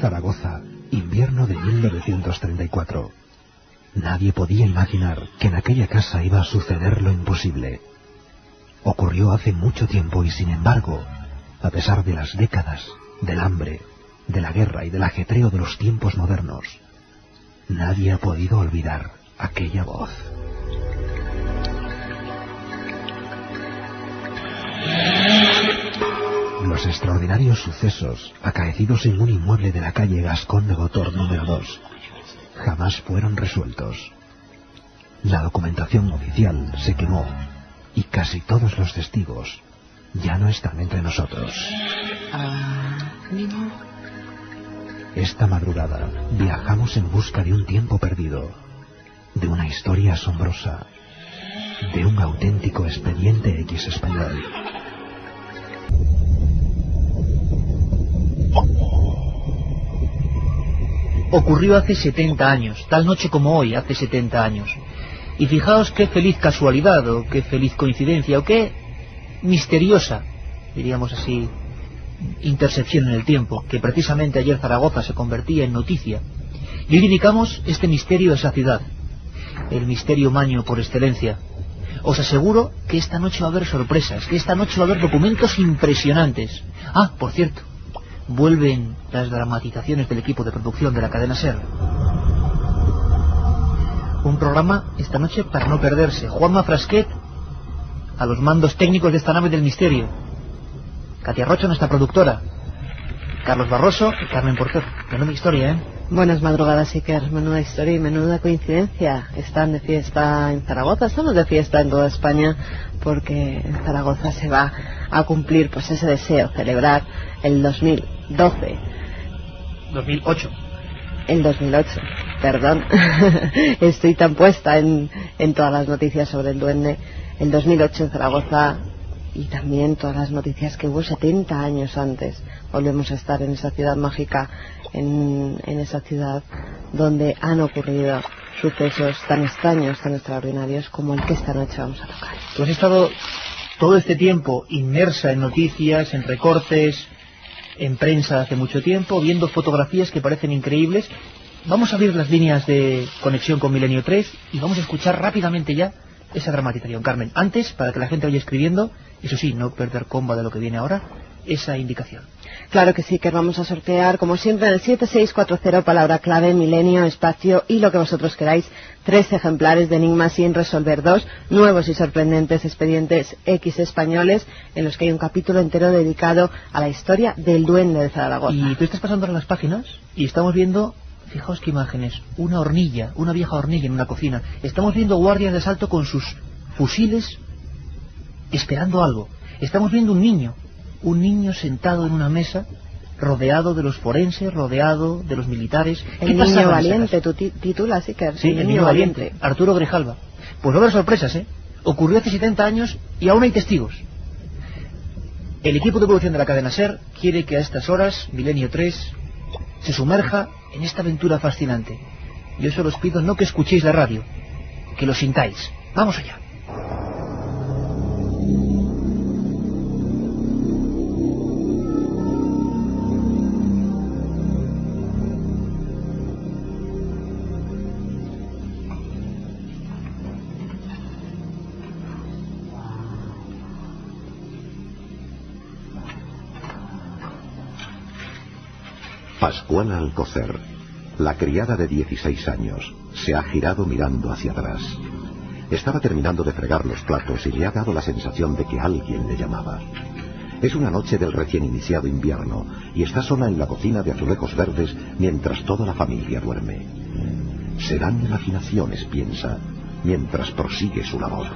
Zaragoza, invierno de 1934. Nadie podía imaginar que en aquella casa iba a suceder lo imposible. Ocurrió hace mucho tiempo y, sin embargo, a pesar de las décadas, del hambre, de la guerra y del ajetreo de los tiempos modernos, nadie ha podido olvidar aquella voz. Los extraordinarios sucesos acaecidos en un inmueble de la calle Gascón de Gotor número 2 jamás fueron resueltos. La documentación oficial se quemó y casi todos los testigos ya no están entre nosotros. Esta madrugada viajamos en busca de un tiempo perdido, de una historia asombrosa, de un auténtico expediente X español. Ocurrió hace 70 años, tal noche como hoy, hace 70 años. Y fijaos qué feliz casualidad, o qué feliz coincidencia, o qué misteriosa, diríamos así, intersección en el tiempo, que precisamente ayer Zaragoza se convertía en noticia. Y hoy dedicamos este misterio a esa ciudad, el misterio maño por excelencia. Os aseguro que esta noche va a haber sorpresas, que esta noche va a haber documentos impresionantes. Ah, por cierto, vuelven las dramatizaciones del equipo de producción de la cadena SER. Un programa esta noche para no perderse. Juanma Frasquet a los mandos técnicos de esta nave del misterio. Katia Rocha, nuestra productora. Carlos Barroso y Carmen Porter. Menuda historia, ¿eh? Buenas madrugadas, Iker. Menuda historia y menuda coincidencia. Están de fiesta en Zaragoza, estamos de fiesta en toda España, porque en Zaragoza se va a cumplir pues ese deseo, celebrar el 2012. 2008. El 2008, perdón. Estoy tan puesta en todas las noticias sobre el duende. El 2008 en Zaragoza, y también todas las noticias que hubo 70 años antes. Volvemos a estar en esa ciudad mágica, en esa ciudad donde han ocurrido sucesos tan extraños, tan extraordinarios como el que esta noche vamos a tocar. Tú has estado todo este tiempo inmersa en noticias, en recortes, en prensa hace mucho tiempo, viendo fotografías que parecen increíbles. Vamos a abrir las líneas de conexión con Milenio 3 y vamos a escuchar rápidamente ya esa dramatización. Carmen, antes, para que la gente vaya escribiendo, eso sí, no perder comba de lo que viene ahora, esa indicación. Claro que sí, que vamos a sortear, como siempre, en el 7640, palabra clave, milenio, espacio y lo que vosotros queráis, 3 ejemplares de Enigma sin resolver, 2 nuevos y sorprendentes expedientes X españoles, en los que hay un capítulo entero dedicado a la historia del duende de Zaragoza. Y tú estás pasando ahora las páginas y estamos viendo, fijaos qué imágenes, una hornilla, una vieja hornilla en una cocina. Estamos viendo guardias de asalto con sus fusiles esperando algo. Estamos viendo un niño sentado en una mesa, rodeado de los forenses, rodeado de los militares. El niño valiente, tú titulas, Iker. Sí, el niño valiente, Arturo Grijalva. Pues va a haber sorpresas, ¿eh? Ocurrió hace 70 años y aún hay testigos. El equipo de producción de la cadena SER quiere que a estas horas, Milenio 3, se sumerja en esta aventura fascinante. Yo solo os pido no que escuchéis la radio, que lo sintáis. Vamos allá. Pascuala Alcocer, la criada de 16 años, se ha girado mirando hacia atrás. Estaba terminando de fregar los platos y le ha dado la sensación de que alguien le llamaba. Es una noche del recién iniciado invierno y está sola en la cocina de azulejos verdes mientras toda la familia duerme. Serán imaginaciones, piensa, mientras prosigue su labor.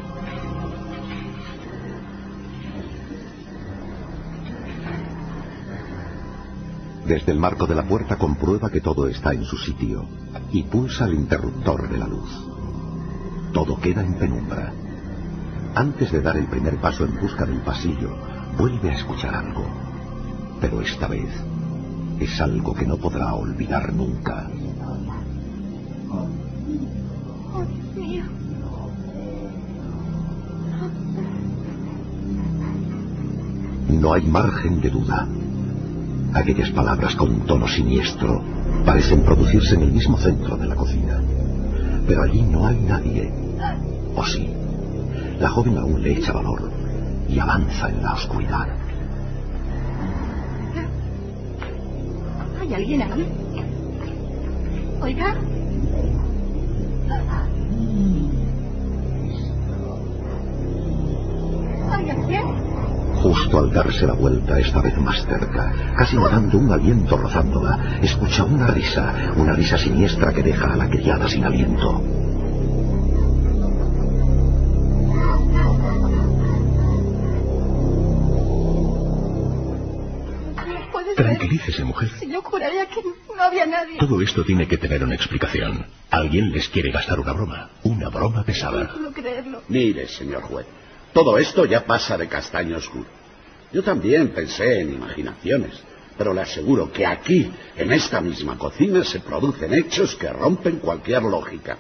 Desde el marco de la puerta comprueba que todo está en su sitio y pulsa el interruptor de la luz. Todo queda en penumbra. Antes de dar el primer paso en busca del pasillo, vuelve a escuchar algo. Pero esta vez es algo que no podrá olvidar nunca. Oh, Dios mío. No hay margen de duda. Aquellas palabras con un tono siniestro parecen producirse en el mismo centro de la cocina. Pero allí no hay nadie. ¿O sí? La joven aún le echa valor y avanza en la oscuridad. ¿Hay alguien ahí? Oiga. ¿Hay alguien? Justo al darse la vuelta, esta vez más cerca, casi notando un aliento rozándola, escucha una risa siniestra que deja a la criada sin aliento. Tranquilícese, mujer. Si yo juraría que no había nadie. Todo esto tiene que tener una explicación. Alguien les quiere gastar una broma pesada. No puedo creerlo. Mire, señor juez, todo esto ya pasa de castaño oscuro. Yo también pensé en imaginaciones, pero le aseguro que aquí, en esta misma cocina, se producen hechos que rompen cualquier lógica.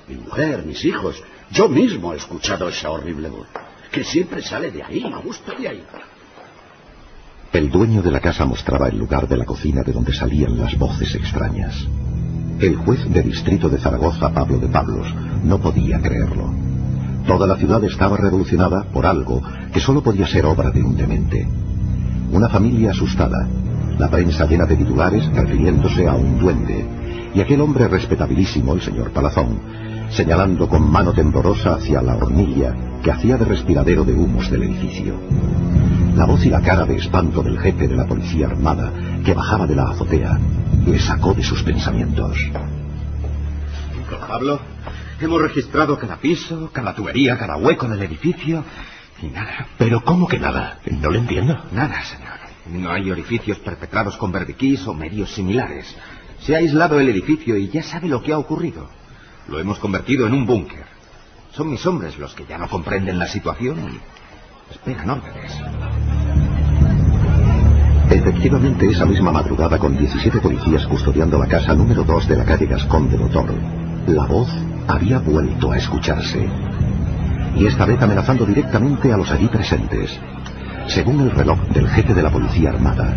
Mi mujer, mis hijos, yo mismo he escuchado esa horrible voz, que siempre sale de ahí, justo de ahí. El dueño de la casa mostraba el lugar de la cocina de donde salían las voces extrañas. El juez de distrito de Zaragoza, Pablo de Pablos, no podía creerlo. Toda la ciudad estaba revolucionada por algo que solo podía ser obra de un demente. Una familia asustada, la prensa llena de titulares refiriéndose a un duende, y aquel hombre respetabilísimo, el señor Palazón, señalando con mano temblorosa hacia la hornilla que hacía de respiradero de humos del edificio. La voz y la cara de espanto del jefe de la policía armada, que bajaba de la azotea, le sacó de sus pensamientos. Don Pablo, hemos registrado cada piso, cada tubería, cada hueco del edificio y nada. ¿Pero cómo que nada? No lo entiendo. Nada, señor. No hay orificios perpetrados con verbiquís o medios similares. Se ha aislado el edificio y ya sabe lo que ha ocurrido. Lo hemos convertido en un búnker. Son mis hombres los que ya no comprenden la situación y esperan órdenes. Efectivamente, esa misma madrugada, con 17 policías custodiando la casa número 2 de la calle Gascón de Botor, la voz había vuelto a escucharse. Y esta vez amenazando directamente a los allí presentes. Según el reloj del jefe de la policía armada,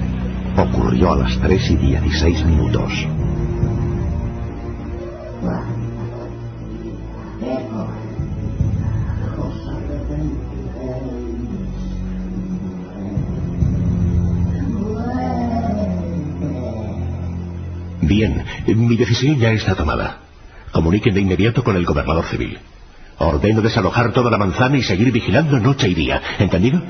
ocurrió a las 3:16. Bien, mi decisión ya está tomada. Comuniquen de inmediato con el gobernador civil. Ordeno desalojar toda la manzana y seguir vigilando noche y día. ¿Entendido?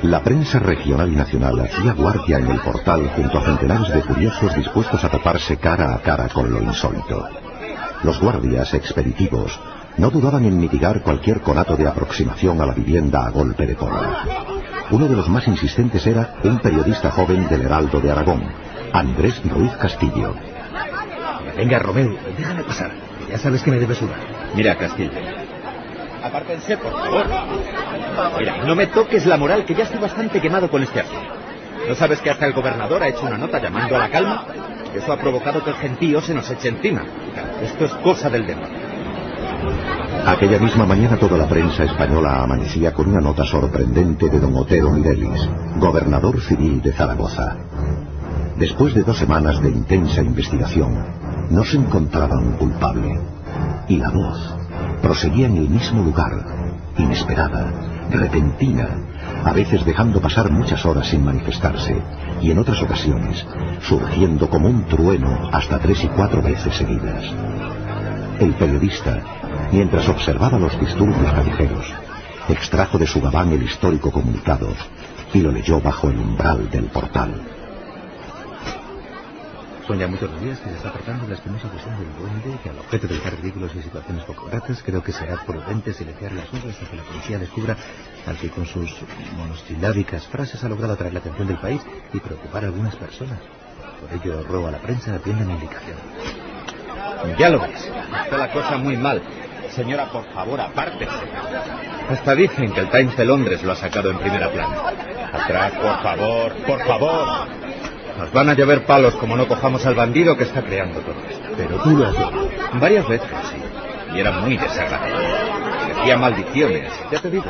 La prensa regional y nacional hacía guardia en el portal junto a centenares de curiosos dispuestos a toparse cara a cara con lo insólito. Los guardias expeditivos no dudaban en mitigar cualquier conato de aproximación a la vivienda a golpe de porra. Uno de los más insistentes era un periodista joven del Heraldo de Aragón, Andrés Ruiz Castillo. Venga, Romeu, déjame pasar. Ya sabes que me debes una. Mira, Castillo. Apártense, por favor. Mira, no me toques la moral, que ya estoy bastante quemado con este asunto. ¿No sabes que hasta el gobernador ha hecho una nota llamando a la calma? Eso ha provocado que el gentío se nos eche encima. Esto es cosa del demonio. Aquella misma mañana toda la prensa española amanecía con una nota sorprendente de don Otero Mirelis, gobernador civil de Zaragoza. Después de 2 semanas de intensa investigación, no se encontraba un culpable. Y la voz proseguía en el mismo lugar, inesperada, repentina, a veces dejando pasar muchas horas sin manifestarse, y en otras ocasiones surgiendo como un trueno hasta 3 y 4 veces seguidas. El periodista, mientras observaba los disturbios callejeros, extrajo de su gabán el histórico comunicado y lo leyó bajo el umbral del portal. Son ya muchos días que se está tratando de la espinosa cuestión del duende, que al objeto de evitar ridículos y situaciones poco gratas, creo que será prudente silenciar las nubes hasta que la policía descubra al que con sus monosilábicas frases ha logrado atraer la atención del país y preocupar a algunas personas. Por ello ruego a la prensa atienda mi indicación. Ya lo ves, está la cosa muy mal. Señora, por favor, apártese. Hasta dicen que el Times de Londres lo ha sacado en primera plana. Atrás, por favor, por favor. Nos van a llover palos como no cojamos al bandido que está creando todo esto. Pero tú lo has oído. Varias veces, sí. Y era muy desagradable. Decía maldiciones. Ya te digo,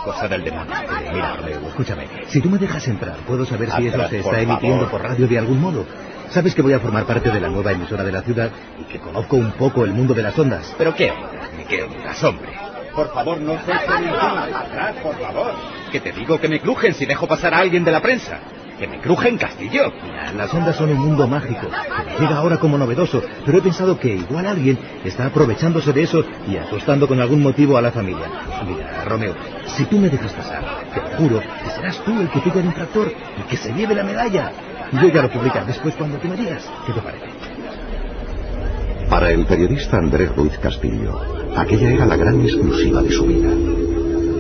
cosa del demonio. Mira, Romeo, escúchame. Si tú me dejas entrar, ¿puedo saber si eso Atrás, se por está emitiendo favor. por radio de algún modo? Sabes que voy a formar parte de la nueva emisora de la ciudad y que conozco un poco el mundo de las ondas. ¿Pero qué ondas? Ni qué ondas, hombre. Por favor, no se echen encima. Atrás, por favor. Que te digo que me crujen si dejo pasar a alguien de la prensa. Que me crujen, Castillo. Mira, las ondas son un mundo mágico, que me llega ahora como novedoso, pero he pensado que igual alguien está aprovechándose de eso y asustando con algún motivo a la familia. Mira, Romeo, si tú me dejas pasar, te juro que serás tú el que pille al infractor y que se lleve la medalla. Yo ya lo publicaré después cuando tú me digas. ¿Qué te parece? Para el periodista Andrés Ruiz Castillo, aquella era la gran exclusiva de su vida.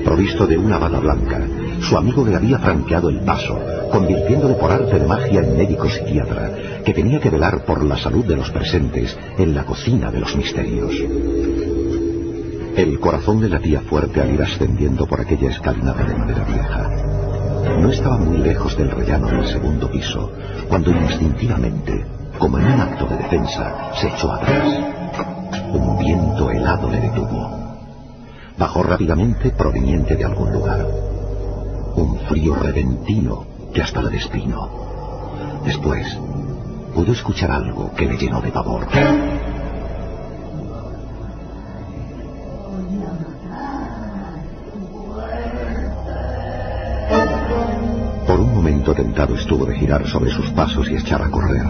Provisto de una bata blanca, su amigo le había franqueado el paso, convirtiéndole por arte de magia en médico psiquiatra, que tenía que velar por la salud de los presentes en la cocina de los misterios. El corazón le latía fuerte al ir ascendiendo por aquella escalinata de madera vieja. No estaba muy lejos del rellano del segundo piso, cuando instintivamente, como en un acto de defensa, se echó atrás. Un viento helado le detuvo. Bajó rápidamente proveniente de algún lugar. Un frío repentino que hasta le despeinó. Después, pudo escuchar algo que le llenó de pavor. Por un momento tentado estuvo de girar sobre sus pasos y echar a correr.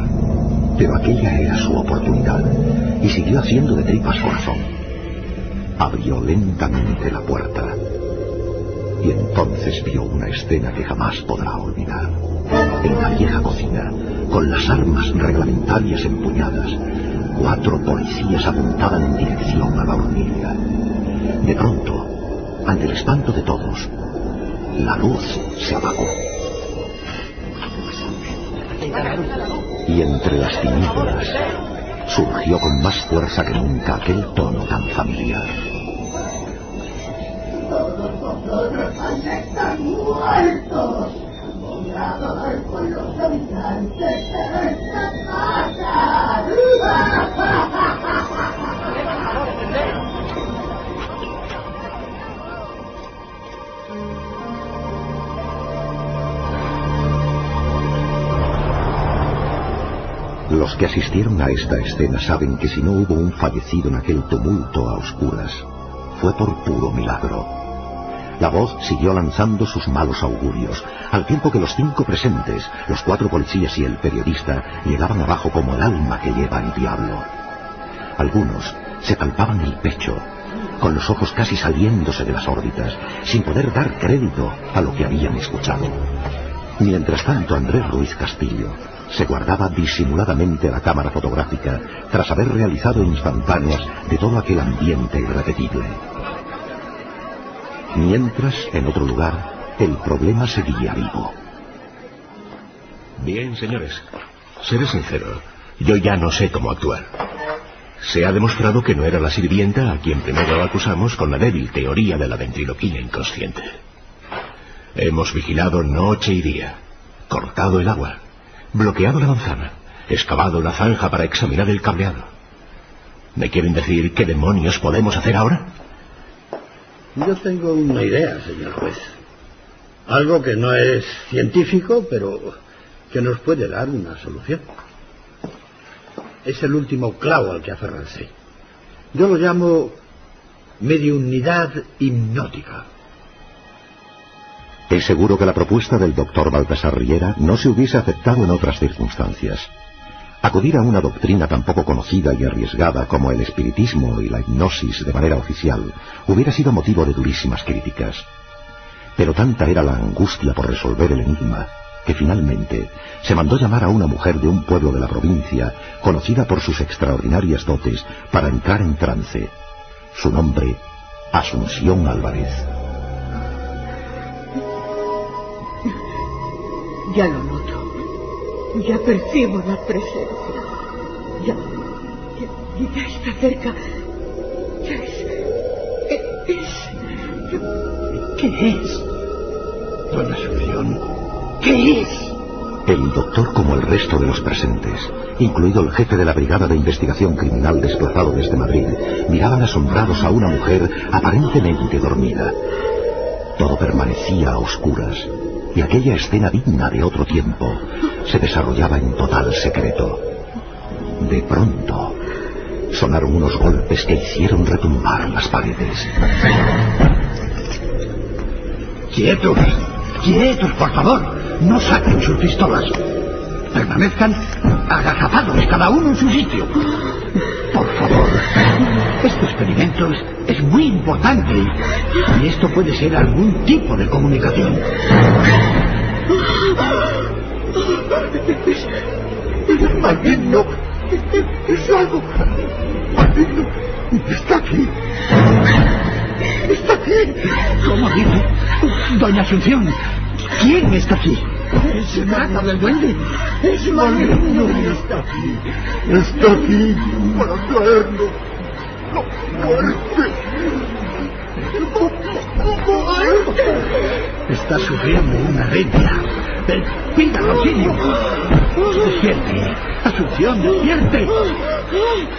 Pero aquella era su oportunidad, y siguió haciendo de tripas corazón. Abrió lentamente la puerta, y entonces vio una escena que jamás podrá olvidar. En la vieja cocina, con las armas reglamentarias empuñadas, 4 policías apuntaban en dirección a la hornilla. De pronto, ante el espanto de todos, la luz se apagó. Y entre las tinieblas surgió con más fuerza que nunca aquel tono tan familiar. Todos vosotros van a estar muertos, abominados por los habitantes de esta casa. Los que asistieron a esta escena saben que si no hubo un fallecido en aquel tumulto a oscuras, fue por puro milagro. La voz siguió lanzando sus malos augurios, al tiempo que los 5 presentes, los 4 policías y el periodista, llegaban abajo como el alma que lleva el diablo. Algunos se palpaban el pecho, con los ojos casi saliéndose de las órbitas, sin poder dar crédito a lo que habían escuchado. Mientras tanto, Andrés Ruiz Castillo se guardaba disimuladamente la cámara fotográfica tras haber realizado instantáneas de todo aquel ambiente irrepetible. Mientras, en otro lugar, el problema seguía vivo. Bien, señores, seré sincero, yo ya no sé cómo actuar. Se ha demostrado que no era la sirvienta a quien primero acusamos con la débil teoría de la ventriloquía inconsciente. Hemos vigilado noche y día, cortado el agua, bloqueado la manzana, excavado la zanja para examinar el cableado. ¿Me quieren decir qué demonios podemos hacer ahora? Yo tengo una idea, señor juez. Algo que no es científico, pero que nos puede dar una solución. Es el último clavo al que aferrarse. Yo lo llamo mediunidad hipnótica. Es seguro que la propuesta del doctor Baltasar Riera no se hubiese aceptado en otras circunstancias. Acudir a una doctrina tan poco conocida y arriesgada como el espiritismo y la hipnosis de manera oficial hubiera sido motivo de durísimas críticas. Pero tanta era la angustia por resolver el enigma que finalmente se mandó llamar a una mujer de un pueblo de la provincia, conocida por sus extraordinarias dotes, para entrar en trance. Su nombre, Asunción Álvarez. Ya lo noto. Ya percibo la presencia. Ya está cerca. Ya ¿Qué es? Don Asunción, ¿qué es? El doctor, como el resto de los presentes, incluido el jefe de la Brigada de Investigación Criminal desplazado desde Madrid, miraban asombrados a una mujer aparentemente dormida. Todo permanecía a oscuras, y aquella escena digna de otro tiempo se desarrollaba en total secreto. De pronto, sonaron unos golpes que hicieron retumbar las paredes. ¡Quietos! ¡Quietos, por favor! No saquen sus pistolas. Permanezcan agazapados, cada uno en su sitio. Por favor. Este experimento es muy importante y esto puede ser algún tipo de comunicación. Es maligno. Es algo maligno. Está aquí. Está aquí. ¿Cómo dice? Doña Asunción, ¿quién está aquí? ¿Se trata del duende? Es maligno y está aquí. Está aquí para traerlo. ¡Muerte! Está sufriendo una alergia. ¡Pida auxilio! ¡Despierte! ¡Asunción, despierte!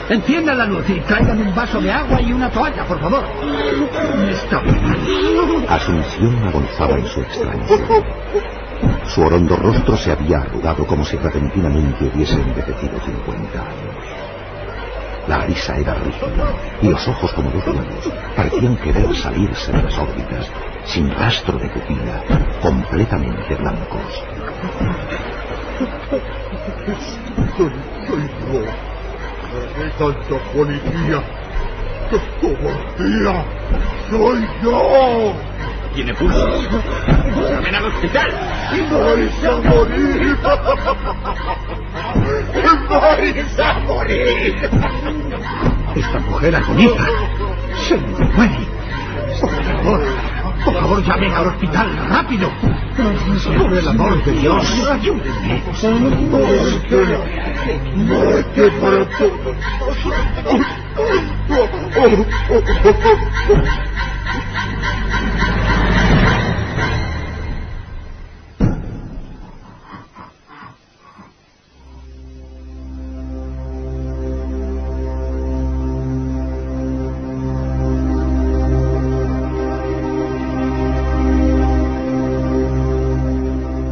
Encienda la luz y traigan un vaso de agua y una toalla, por favor. Está bien. Asunción agonzaba en su extrañeza. Su orondo rostro se había arrugado como si repentinamente hubiese envejecido 50 años. La risa era rígida y los ojos, como dos huevos, parecían querer salirse de las órbitas, sin rastro de pupila, completamente blancos. Soy yo. ¡Qué tanta policía! ¡Qué cobardía! ¡Soy yo! Tiene pulsos. ¡Llamen al hospital! ¡Vais a morir! ¡Vais a morir! Esta mujer agoniza. Se muere. Por favor, llamen al hospital, rápido. Por el amor de Dios, ayúdenme. ¡Muerte para todos!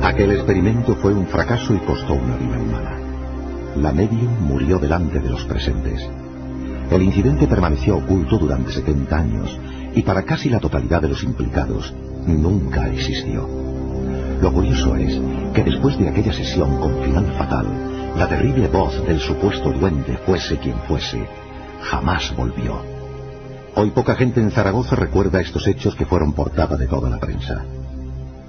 Aquel experimento fue un fracaso y costó una vida humana. La medium murió delante de los presentes. El incidente permaneció oculto durante 70 años y para casi la totalidad de los implicados nunca existió. Lo curioso es que después de aquella sesión con final fatal, la terrible voz del supuesto duende, fuese quien fuese, jamás volvió. Hoy poca gente en Zaragoza recuerda estos hechos que fueron portada de toda la prensa.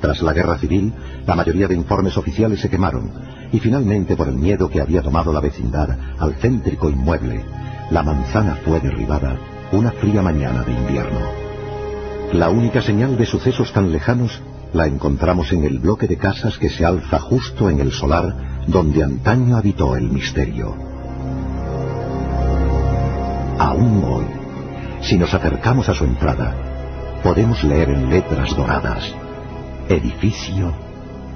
Tras la guerra civil, la mayoría de informes oficiales se quemaron, y finalmente, por el miedo que había tomado la vecindad al céntrico inmueble, la manzana fue derribada una fría mañana de invierno. La única señal de sucesos tan lejanos la encontramos en el bloque de casas que se alza justo en el solar donde antaño habitó el misterio. Aún hoy, si nos acercamos a su entrada, podemos leer en letras doradas: Edificio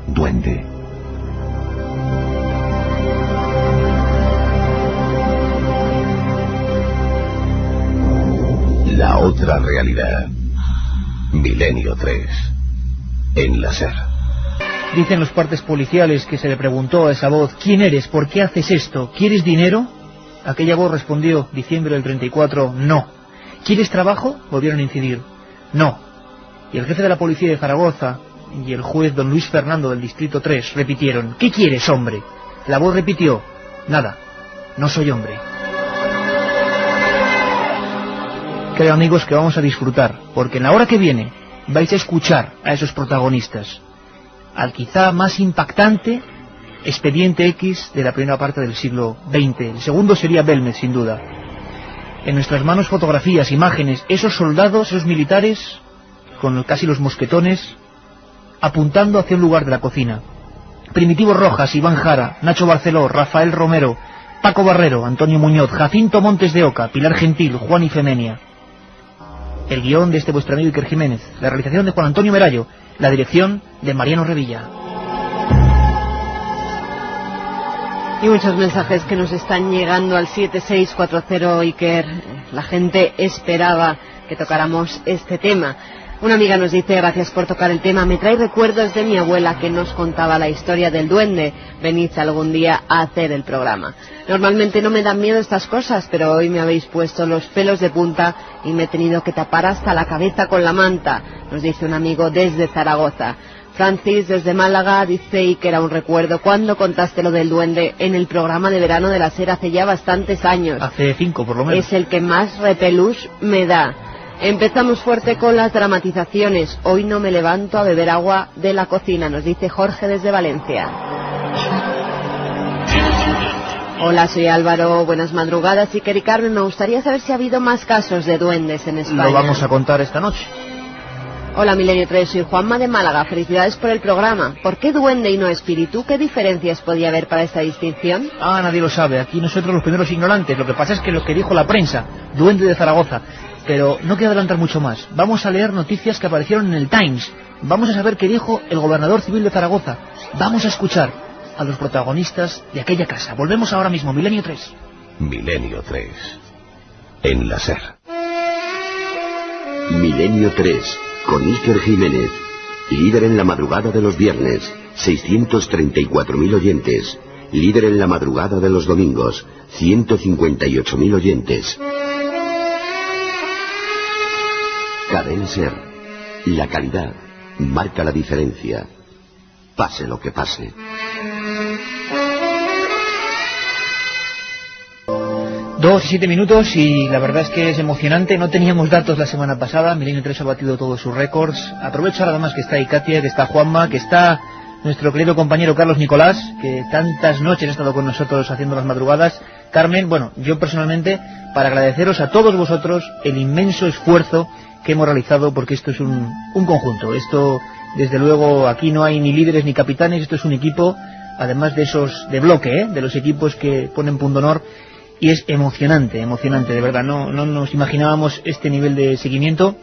Duende. La otra realidad. Milenio 3. En la SER. Dicen los partes policiales que se le preguntó a esa voz: ¿quién eres? ¿Por qué haces esto? ¿Quieres dinero? Aquella voz respondió, diciembre del 34, no. ¿Quieres trabajo? Volvieron a incidir, no. Y el jefe de la policía de Zaragoza y el juez don Luis Fernando del Distrito 3 repitieron: ¿qué quieres, hombre? La voz repitió: nada, no soy hombre. Creo, amigos, que vamos a disfrutar, porque en la hora que viene vais a escuchar a esos protagonistas, al quizá más impactante expediente X de la primera parte del siglo XX. El segundo sería Belmez, sin duda. En nuestras manos fotografías, imágenes, esos soldados, esos militares, con casi los mosquetones, apuntando hacia un lugar de la cocina. Primitivo Rojas, Iván Jara, Nacho Barceló, Rafael Romero, Paco Barrero, Antonio Muñoz, Jacinto Montes de Oca, Pilar Gentil, Juan Ifemenia. El guión de este vuestro amigo Iker Jiménez, la realización de Juan Antonio Merallo, la dirección de Mariano Revilla. Y muchos mensajes que nos están llegando al 7640 Iker. La gente esperaba que tocáramos este tema. Una amiga nos dice: gracias por tocar el tema, me trae recuerdos de mi abuela que nos contaba la historia del duende. Venid algún día a hacer el programa. Normalmente no me dan miedo estas cosas, pero hoy me habéis puesto los pelos de punta y me he tenido que tapar hasta la cabeza con la manta, nos dice un amigo desde Zaragoza. Francis desde Málaga dice que era un recuerdo cuando contaste lo del duende en el programa de verano de la SER hace ya bastantes años. Hace 5 por lo menos. Es el que más repelús me da. Empezamos fuerte con las dramatizaciones. Hoy no me levanto a beber agua de la cocina, nos dice Jorge desde Valencia. Hola, soy Álvaro, buenas madrugadas. Iker y Carmen, me gustaría saber si ha habido más casos de duendes en España. Lo vamos a contar esta noche. Hola, Milenio 3, soy Juanma de Málaga, felicidades por el programa. ¿Por qué duende y no espíritu? ¿Qué diferencias podía haber para esta distinción? Nadie lo sabe, aquí nosotros los primeros ignorantes. Lo que pasa es que lo que dijo la prensa, duende de Zaragoza. Pero no quiero adelantar mucho más. Vamos a leer noticias que aparecieron en el Times. Vamos a saber qué dijo el gobernador civil de Zaragoza. Vamos a escuchar a los protagonistas de aquella casa. Volvemos ahora mismo, Milenio 3. Milenio 3. En la SER. Milenio 3. Con Iker Jiménez, líder en la madrugada de los viernes, 634.000 oyentes, líder en la madrugada de los domingos, 158.000 oyentes. Cadena SER, la calidad marca la diferencia, pase lo que pase. 2 y 7 minutos y la verdad es que es emocionante. No teníamos datos la semana pasada. Milenio 3 ha batido todos sus récords. Aprovecho ahora además que está ahí Katia, que está Juanma, que está nuestro querido compañero Carlos Nicolás, que tantas noches ha estado con nosotros haciendo las madrugadas. Carmen, bueno, yo personalmente, para agradeceros a todos vosotros el inmenso esfuerzo que hemos realizado, porque esto es un conjunto. Esto, desde luego, aquí no hay ni líderes ni capitanes, esto es un equipo, además de esos de bloque, de los equipos que ponen punto honor. Y es emocionante, de verdad. No nos imaginábamos este nivel de seguimiento.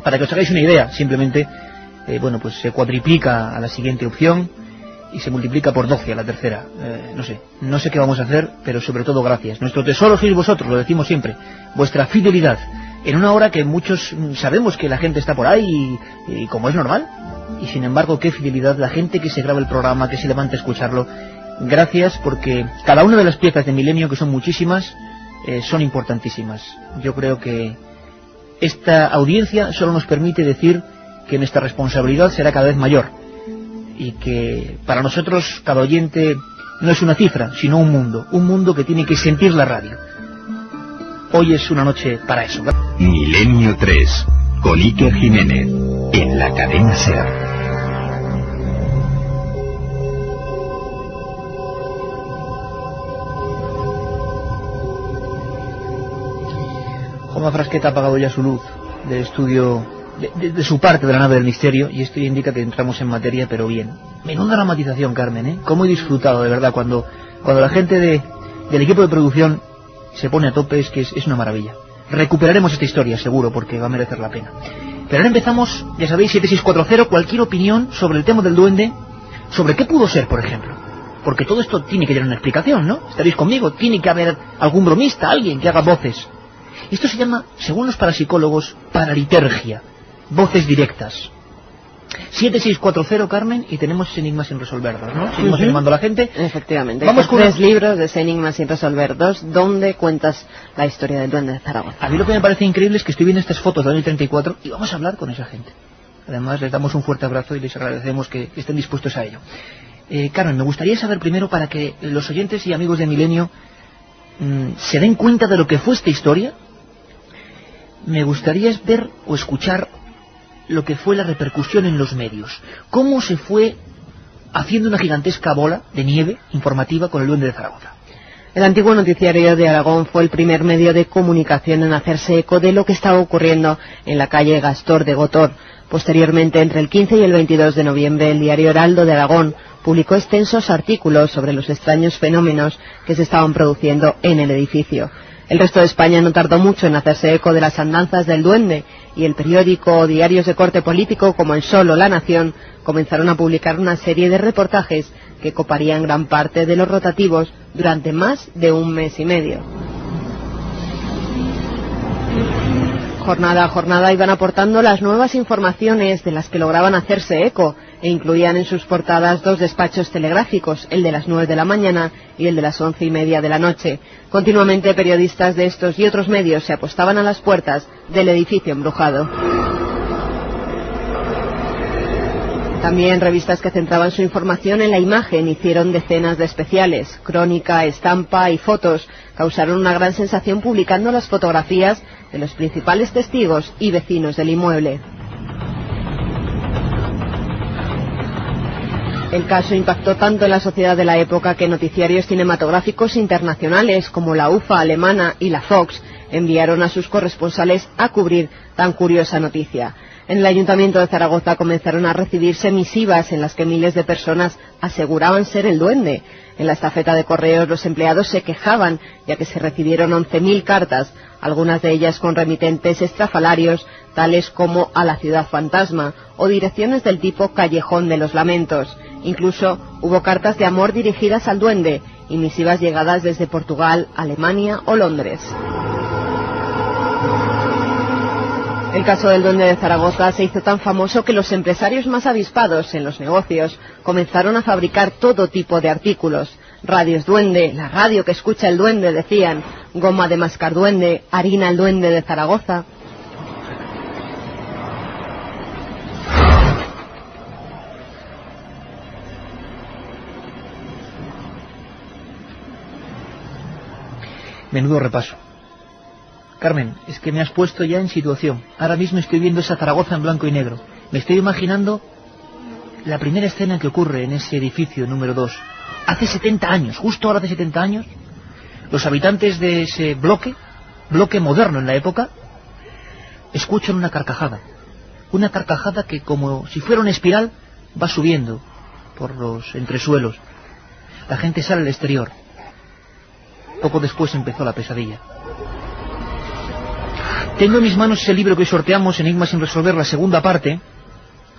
Para que os hagáis una idea, simplemente, bueno, pues se cuadriplica a la siguiente opción y se multiplica por 12 a la tercera. No sé qué vamos a hacer, pero sobre todo gracias. Nuestro tesoro sois vosotros, lo decimos siempre. Vuestra fidelidad. En una hora que muchos sabemos que la gente está por ahí y como es normal. Y sin embargo, qué fidelidad la gente que se graba el programa, que se levanta a escucharlo. Gracias, porque cada una de las piezas de Milenio, que son muchísimas, son importantísimas. Yo creo que esta audiencia solo nos permite decir que nuestra responsabilidad será cada vez mayor y que para nosotros cada oyente no es una cifra, sino un mundo que tiene que sentir la radio. Hoy es una noche para eso. Milenio 3, con Iker Jiménez, en la cadena SER. Juanma Frasqueta ha apagado ya su luz del estudio, de su parte de la nave del misterio, y esto indica que entramos en materia, pero bien. Menuda dramatización, Carmen, Cómo he disfrutado, de verdad, cuando la gente del equipo de producción se pone a tope, es que es una maravilla. Recuperaremos esta historia, seguro, porque va a merecer la pena. Pero ahora empezamos, ya sabéis, 7640, cualquier opinión sobre el tema del duende, sobre qué pudo ser, por ejemplo. Porque todo esto tiene que tener una explicación, ¿no? Estaréis conmigo, tiene que haber algún bromista, alguien que haga voces. Esto se llama, según los parapsicólogos, paralitergia, voces directas. 7640, Carmen, y tenemos enigmas sin resolver, ¿no? Seguimos animando a la gente. Efectivamente. Vamos con 3 libros de enigmas sin resolver, 2 donde cuentas la historia del duende de Zaragoza. A mí lo que me parece increíble es que estoy viendo estas fotos del año 34 y vamos a hablar con esa gente. Además, les damos un fuerte abrazo y les agradecemos que estén dispuestos a ello. Carmen, me gustaría saber primero, para que los oyentes y amigos de Milenio se den cuenta de lo que fue esta historia, me gustaría ver o escuchar lo que fue la repercusión en los medios. Cómo se fue haciendo una gigantesca bola de nieve informativa con el duende de Zaragoza. El antiguo noticiario de Aragón fue el primer medio de comunicación en hacerse eco de lo que estaba ocurriendo en la calle Gastor de Gotor. Posteriormente, entre el 15 y el 22 de noviembre, el diario Heraldo de Aragón publicó extensos artículos sobre los extraños fenómenos que se estaban produciendo en el edificio. El resto de España no tardó mucho en hacerse eco de las andanzas del duende, y el periódico o diarios de corte político como El Sol o La Nación comenzaron a publicar una serie de reportajes que coparían gran parte de los rotativos durante más de un mes y medio. Jornada a jornada iban aportando las nuevas informaciones de las que lograban hacerse eco e incluían en sus portadas 2 despachos telegráficos, el de las 9 de la mañana y el de las 11:30 de la noche. Continuamente periodistas de estos y otros medios se apostaban a las puertas del edificio embrujado. También revistas que centraban su información en la imagen hicieron decenas de especiales. Crónica, estampa y fotos causaron una gran sensación publicando las fotografías de los principales testigos y vecinos del inmueble. El caso impactó tanto en la sociedad de la época que noticiarios cinematográficos internacionales como la UFA alemana y la Fox enviaron a sus corresponsales a cubrir tan curiosa noticia. En el Ayuntamiento de Zaragoza comenzaron a recibirse misivas en las que miles de personas aseguraban ser el duende. En la estafeta de correos los empleados se quejaban, ya que se recibieron 11.000 cartas, algunas de ellas con remitentes estrafalarios, tales como a la ciudad fantasma, o direcciones del tipo Callejón de los Lamentos. Incluso hubo cartas de amor dirigidas al duende, y misivas llegadas desde Portugal, Alemania o Londres. El caso del duende de Zaragoza se hizo tan famoso que los empresarios más avispados en los negocios comenzaron a fabricar todo tipo de artículos. Radios duende, la radio que escucha el duende, decían, goma de mascar duende, harina el duende de Zaragoza. Menudo repaso. Carmen, es que me has puesto ya en situación. Ahora mismo estoy viendo esa Zaragoza en blanco y negro. Me estoy imaginando la primera escena que ocurre en ese edificio número 2. Hace 70 años, justo ahora hace 70 años, los habitantes de ese bloque moderno en la época, escuchan una carcajada. Una carcajada que, como si fuera una espiral, va subiendo por los entresuelos. La gente sale al exterior. Poco después empezó la pesadilla. Tengo en mis manos ese libro que hoy sorteamos, Enigmas sin resolver, la segunda parte.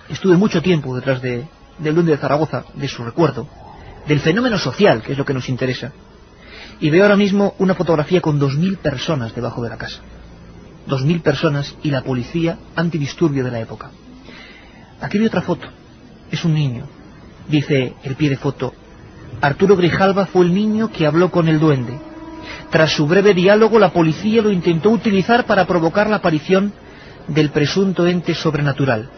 Estuve mucho tiempo detrás del duende de Zaragoza, de su recuerdo, del fenómeno social, que es lo que nos interesa. Y veo ahora mismo una fotografía con 2.000 personas debajo de la casa. 2.000 personas y la policía antidisturbio de la época. Aquí veo otra foto. Es un niño. Dice el pie de foto: Arturo Grijalva fue el niño que habló con el duende. Tras su breve diálogo, la policía lo intentó utilizar para provocar la aparición del presunto ente sobrenatural.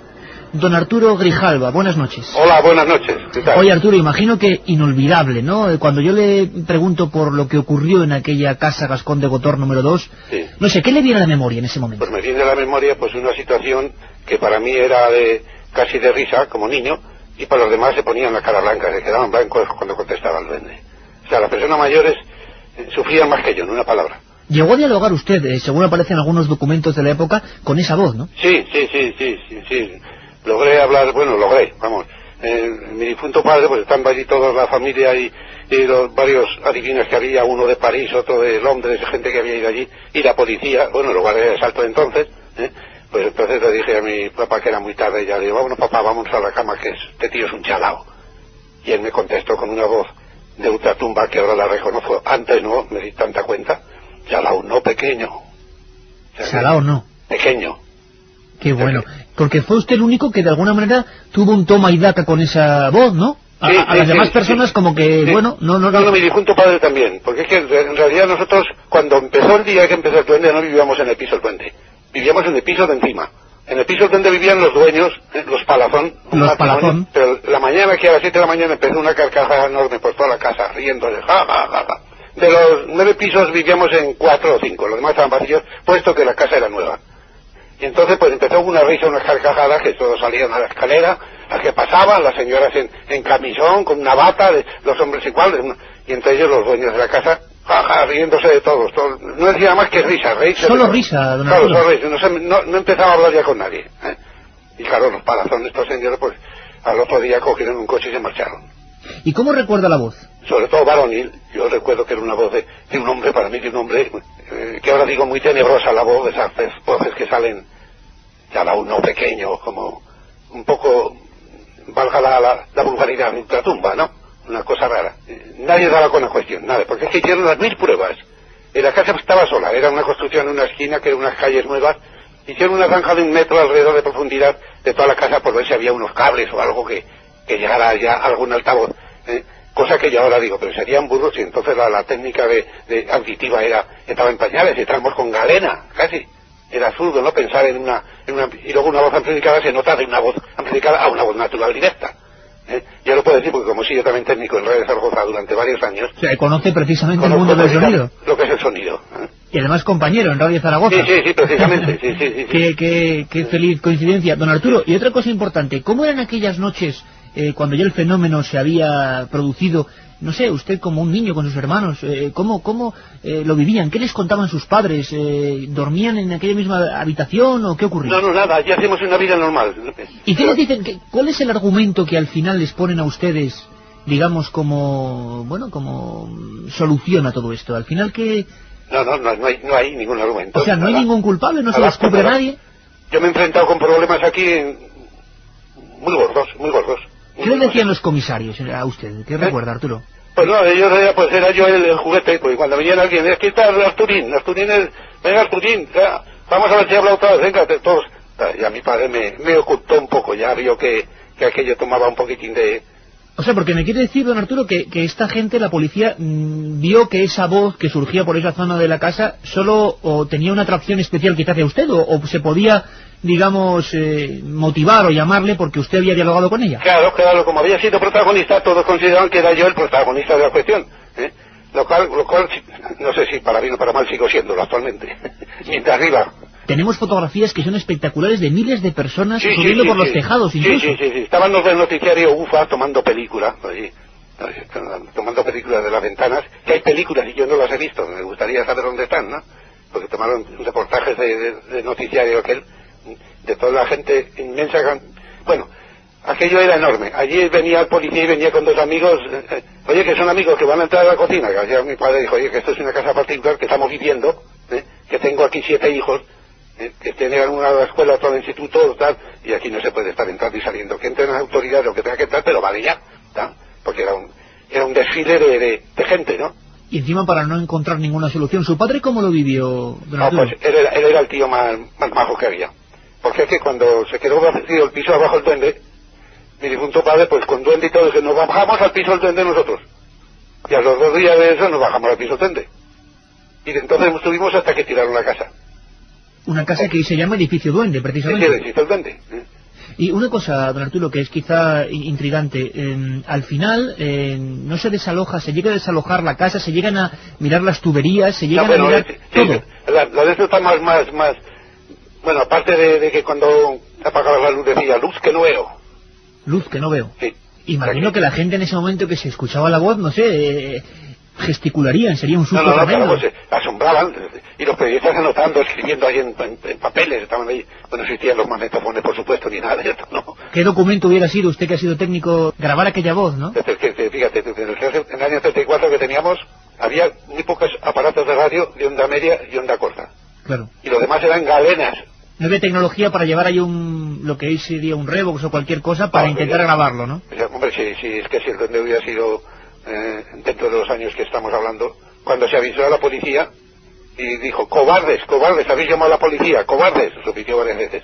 Don Arturo Grijalva, buenas noches. Hola, buenas noches. ¿Qué tal? Oye, Arturo, imagino que inolvidable, ¿no? Cuando yo le pregunto por lo que ocurrió en aquella casa Gascón de Gotor número 2, sí. No sé, ¿qué le viene a la memoria en ese momento? Pues me viene a la memoria pues una situación que para mí era casi de risa, como niño, y para los demás se ponían la cara blanca, se quedaban blancos cuando contestaba el duende. O sea, las personas mayores sufrían más que yo, en una palabra. Llegó a dialogar usted, según aparecen algunos documentos de la época, con esa voz, ¿no? Sí. Logré hablar, vamos. Mi difunto padre, pues estando allí toda la familia y los varios adivinos que había, uno de París, otro de Londres, gente que había ido allí, y la policía, bueno, los guardias de asalto entonces, pues entonces le dije a mi papá, que era muy tarde, ya le digo, vámonos papá, vamos a la cama, que este tío es un chalao. Y él me contestó con una voz de ultratumba que ahora la reconozco, antes no me di tanta cuenta. Chalao no, pequeño. Chalao no. Pequeño. Qué bueno, porque fue usted el único que de alguna manera tuvo un toma y daca con esa voz, ¿no? A las demás personas como que, bueno, no... No, mi difunto padre también, porque es que en realidad nosotros, cuando empezó el día que empezó el duende, no vivíamos en el piso del duende, vivíamos en el piso de encima. En el piso del duende vivían los dueños, los Palazón. Los Palazón. Pero la mañana, que a las 7 de la mañana empezó una carcajada enorme por toda la casa, riéndose, ja. De los 9 pisos vivíamos en 4 o 5, los demás estaban vacíos, puesto que la casa era nueva. Y entonces pues empezó una risa, unas carcajadas, que todos salían a la escalera, las que pasaban, las señoras en camisón, con una bata, los hombres iguales, y entre ellos los dueños de la casa, riéndose de todos. No decía más que risa, reírse. Solo risa, don Arturo. Claro, solo risa, no empezaba a hablar ya con nadie. Y claro, los Palazón, estos señores, pues al otro día cogieron un coche y se marcharon. ¿Y cómo recuerda la voz? Sobre todo varonil. Yo recuerdo que era una voz de un hombre, para mí, de un hombre, que ahora digo muy tenebrosa la voz, de esas voces que salen ya a uno pequeño, como un poco, valga la vulgaridad, ultratumba, ¿no? una cosa rara. Nadie daba con la cuestión, nada, porque es que hicieron las 1000 pruebas. La casa estaba sola, era una construcción en una esquina, que eran unas calles nuevas. Hicieron una zanja de 1 metro alrededor de profundidad de toda la casa por ver si había unos cables o algo que llegara ya a algún altavoz. Cosa que yo ahora digo, pero serían burros y entonces la técnica de auditiva estaba en pañales, estábamos con galena, casi. Era absurdo, ¿no? Pensar en una y luego una voz amplificada se nota de una voz amplificada a una voz natural directa. Yo lo puedo decir porque como he sido también técnico en Radio Zaragoza durante varios años. O sea, conoce precisamente el mundo del sonido. Lo que es el sonido. Y además compañero en Radio Zaragoza. Sí, precisamente. Sí. Qué feliz coincidencia. Don Arturo, y otra cosa importante, ¿cómo eran aquellas noches cuando ya el fenómeno se había producido? No sé, usted como un niño con sus hermanos, ¿cómo lo vivían? ¿Qué les contaban sus padres? ¿Dormían en aquella misma habitación o qué ocurría? No, nada, ya hacemos una vida normal. ¿Y qué les dicen? ¿Cuál es el argumento que al final les ponen a ustedes, digamos, como solución a todo esto? Al final, ¿qué...? No hay ningún argumento. O sea, no hay ningún culpable, no se descubre nadie. Yo me he enfrentado con problemas aquí muy gordos. ¿Qué le decían los comisarios a usted? ¿Qué recuerda, Arturo? Pues no, ellos era yo el juguete, porque cuando venía alguien, aquí está Arturín venga Arturín, ya, vamos a ver si habla otra vez, venga, todos. Y a mi padre me ocultó un poco, ya vio que aquello tomaba un poquitín de... O sea, porque me quiere decir, don Arturo, que esta gente, la policía, vio que esa voz que surgía por esa zona de la casa solo o tenía una atracción especial quizás hacia usted, o se podía, digamos, motivar o llamarle porque usted había dialogado con ella. Claro, como había sido protagonista, todos consideraban que era yo el protagonista de la cuestión. Lo cual, no sé si para bien o para mal sigo siéndolo actualmente. Mientras arriba. Tenemos fotografías que son espectaculares de miles de personas subiendo por los tejados incluso. Sí. Estaban los del noticiario UFA tomando película, tomando películas de las ventanas, que hay películas y yo no las he visto, me gustaría saber dónde están, ¿no? Porque tomaron reportajes de noticiario aquel, de toda la gente inmensa. Bueno, aquello era enorme. Allí venía el policía y venía con 2 amigos, oye, que son amigos que van a entrar a la cocina. Que mi padre dijo, oye, que esto es una casa particular que estamos viviendo, que tengo aquí 7 hijos, que tienen una a la escuela, otro al instituto, tal, y aquí no se puede estar entrando y saliendo. Que entren las autoridades, lo que tenga que entrar, pero vale ya, ¿tá? Porque era un desfile de gente, ¿no? Y encima para no encontrar ninguna solución. ¿Su padre cómo lo vivió? Pues él era el tío más majo que había. Porque es que cuando se quedó vacío el piso abajo el duende, mi difunto padre, pues con duende y todo, que nos bajamos al piso del duende nosotros. Y a los 2 días de eso nos bajamos al piso del duende. Y entonces estuvimos hasta que tiraron la casa. Una casa que se llama Edificio Duende, precisamente. Sí, Edificio Duende. Y una cosa, don Arturo, que es quizá intrigante. Al final no se desaloja, se llega a desalojar la casa, se llegan a mirar las tuberías, se llegan a mirar todo. La de esto está más... Bueno, aparte de que cuando apagaba la luz decía, luz que no veo. Luz que no veo. Sí. Imagino que la gente en ese momento que se escuchaba la voz, no sé... gesticularían, sería un susto tremendo. Pues se asombraban, y los periodistas anotando, escribiendo ahí en papeles, estaban ahí. Bueno, no existían los magnetofones, por supuesto, ni nada de esto, ¿no? ¿Qué documento hubiera sido, usted que ha sido técnico, grabar aquella voz, no? Fíjate, en el año 34 que teníamos, había muy pocos aparatos de radio de onda media y onda corta. Claro. Y lo demás eran galenas. No había tecnología para llevar ahí lo que sería un Revox o cualquier cosa para intentar grabarlo, ¿no? Hombre, sí, es que si el duende hubiera sido... dentro de los años que estamos hablando, cuando se avisó a la policía y dijo, cobardes, habéis llamado a la policía, cobardes, lo repitió varias veces.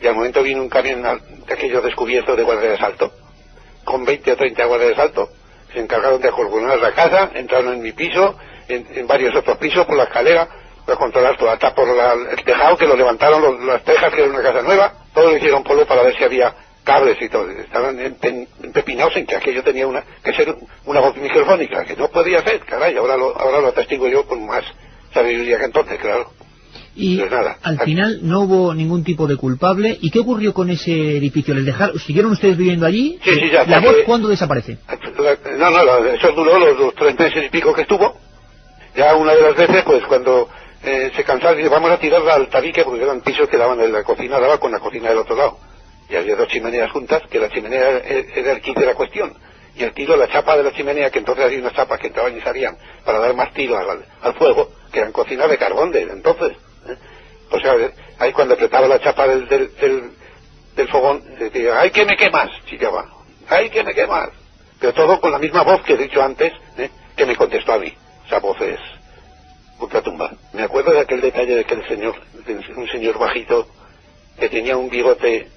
Y al momento vino un camión de aquellos descubiertos de guardia de asalto, con 20 o 30 guardias de asalto, se encargaron de acordonar la casa, entraron en mi piso, en varios otros pisos, por la escalera, para controlar todo, hasta por el tejado, que lo levantaron las tejas, que era una casa nueva, todo lo hicieron polvo para ver si había cables y todo. Estaban empepinados en que aquello tenía que ser una voz microfónica, que no podía ser, caray, ahora lo atestigo yo con más sabiduría que entonces, claro. Y pues nada, al final no hubo ningún tipo de culpable. ¿Y qué ocurrió con ese edificio? ¿Les dejaron, siguieron ustedes viviendo allí? Sí, ya. ¿La voz cuándo desaparece? No, eso duró los 3 meses y pico que estuvo. Ya una de las veces, pues cuando se cansaron, y vamos a tirarla al tabique, porque eran pisos que daban en la cocina, daba con la cocina del otro lado. Y había 2 chimeneas juntas, que la chimenea era el kit de la cuestión. Y el tiro, la chapa de la chimenea, que entonces había unas chapas que entraban y salían para dar más tiro al fuego, que eran cocinas de carbón de entonces. O sea, ahí cuando apretaba la chapa del fogón, decía, ¡ay, que me quemas! Chillaba, ¡ay, que me quemas! pero todo con la misma voz que he dicho antes, que me contestó a mí. Esa voz es ultratumba. Me acuerdo de aquel detalle de aquel señor, un señor bajito, que tenía un bigote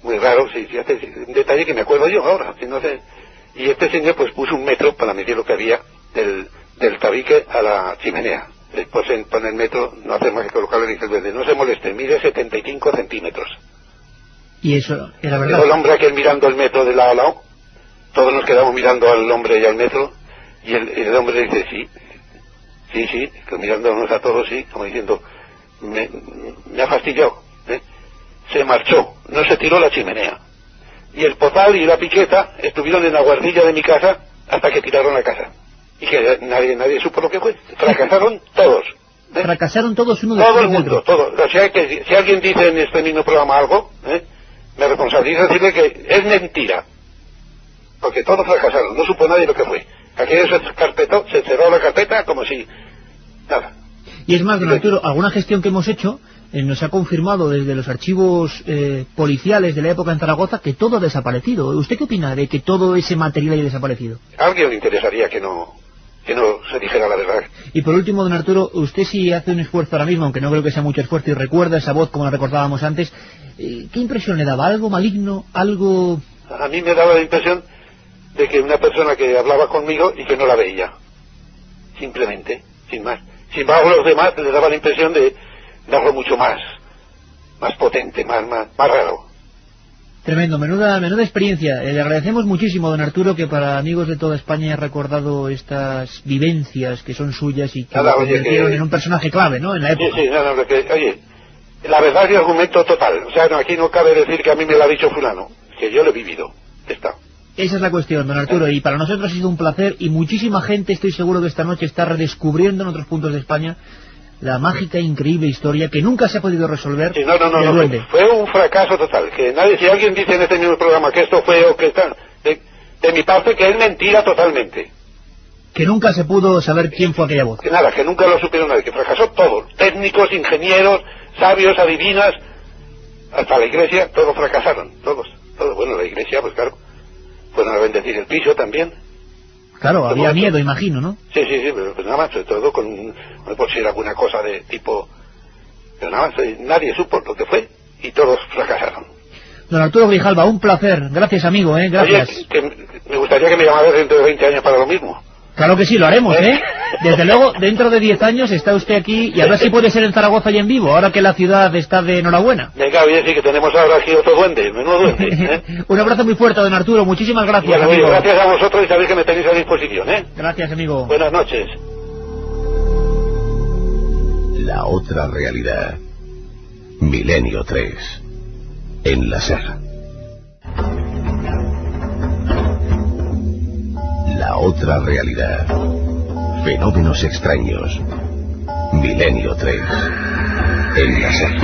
muy raro, sí, un detalle que me acuerdo yo ahora, no sé. Y este señor pues puso 1 metro para medir lo que había del tabique a la chimenea. Después en el metro no hace más que colocarle, dice el verde, no se moleste, mide 75 centímetros. Y eso era verdad. Quedó el hombre aquel mirando el metro de lado a lado, todos nos quedamos mirando al hombre y al metro, y el hombre dice, sí, mirándonos a todos, sí, como diciendo, me ha fastidiado, se marchó, no se tiró la chimenea. Y el pozal y la piqueta estuvieron en la guardilla de mi casa hasta que tiraron la casa. Y que nadie supo lo que fue. Fracasaron todos. Fracasaron todos uno todo el mundo, todo. O sea que si alguien dice en este mismo programa algo, me responsabilizo decirle que es mentira. Porque todos fracasaron, no supo nadie lo que fue. Aquello se cerró la carpeta como si nada. Y es más, don Arturo, alguna gestión que hemos hecho nos ha confirmado desde los archivos policiales de la época en Zaragoza que todo ha desaparecido. ¿Usted qué opina de que todo ese material haya desaparecido? A alguien le interesaría que no se dijera la verdad. Y por último, don Arturo, usted sí hace un esfuerzo ahora mismo, aunque no creo que sea mucho esfuerzo, y recuerda esa voz como la recordábamos antes, ¿qué impresión le daba? ¿Algo maligno? ¿Algo...? A mí me daba la impresión de que una persona que hablaba conmigo y que no la veía. Simplemente, sin más. Sin embargo, los demás les daba la impresión de algo mucho más potente, más raro. Tremendo, menuda experiencia. Le agradecemos muchísimo, don Arturo, que para amigos de toda España haya recordado estas vivencias que son suyas y que lo convirtieron en un personaje clave, ¿no?, en la época. Sí, oye, la verdad es el argumento total. O sea, aquí no cabe decir que a mí me lo ha dicho fulano, que yo lo he vivido. Está. Esa es la cuestión, don Arturo, y para nosotros ha sido un placer, y muchísima gente, estoy seguro que esta noche está redescubriendo en otros puntos de España la mágica e increíble historia que nunca se ha podido resolver. Sí, no, fue un fracaso total. Que nadie, si alguien dice en este mismo programa que esto fue o que está, de mi parte, que es mentira totalmente. Que nunca se pudo saber quién fue aquella voz. Que nada, que nunca lo supieron nadie, que fracasó todo. Técnicos, ingenieros, sabios, adivinas, hasta la iglesia, todos fracasaron, todos. Bueno, la iglesia, pues claro, fueron a bendecir el piso también. Claro, había miedo, imagino, ¿no? Sí, pero pues nada más, sobre todo por si era alguna cosa de tipo... Pero nada más, nadie supo lo que fue y todos fracasaron. Don Arturo Grijalva, un placer. Gracias, amigo, gracias. Oye, que me gustaría que me llamaras dentro de 20 años para lo mismo. Claro que sí, lo haremos, Desde luego, dentro de 10 años está usted aquí y a ver si puede ser en Zaragoza y en vivo, ahora que la ciudad está de enhorabuena. Venga, oye, sí que tenemos ahora aquí otro duende, menudo duende. Un abrazo muy fuerte, don Arturo, muchísimas gracias, bueno, amigo. Gracias a vosotros y sabéis que me tenéis a disposición, Gracias, amigo. Buenas noches. La otra realidad. Milenio 3. En la SER. La otra realidad. Fenómenos extraños. Milenio 3. En la SER.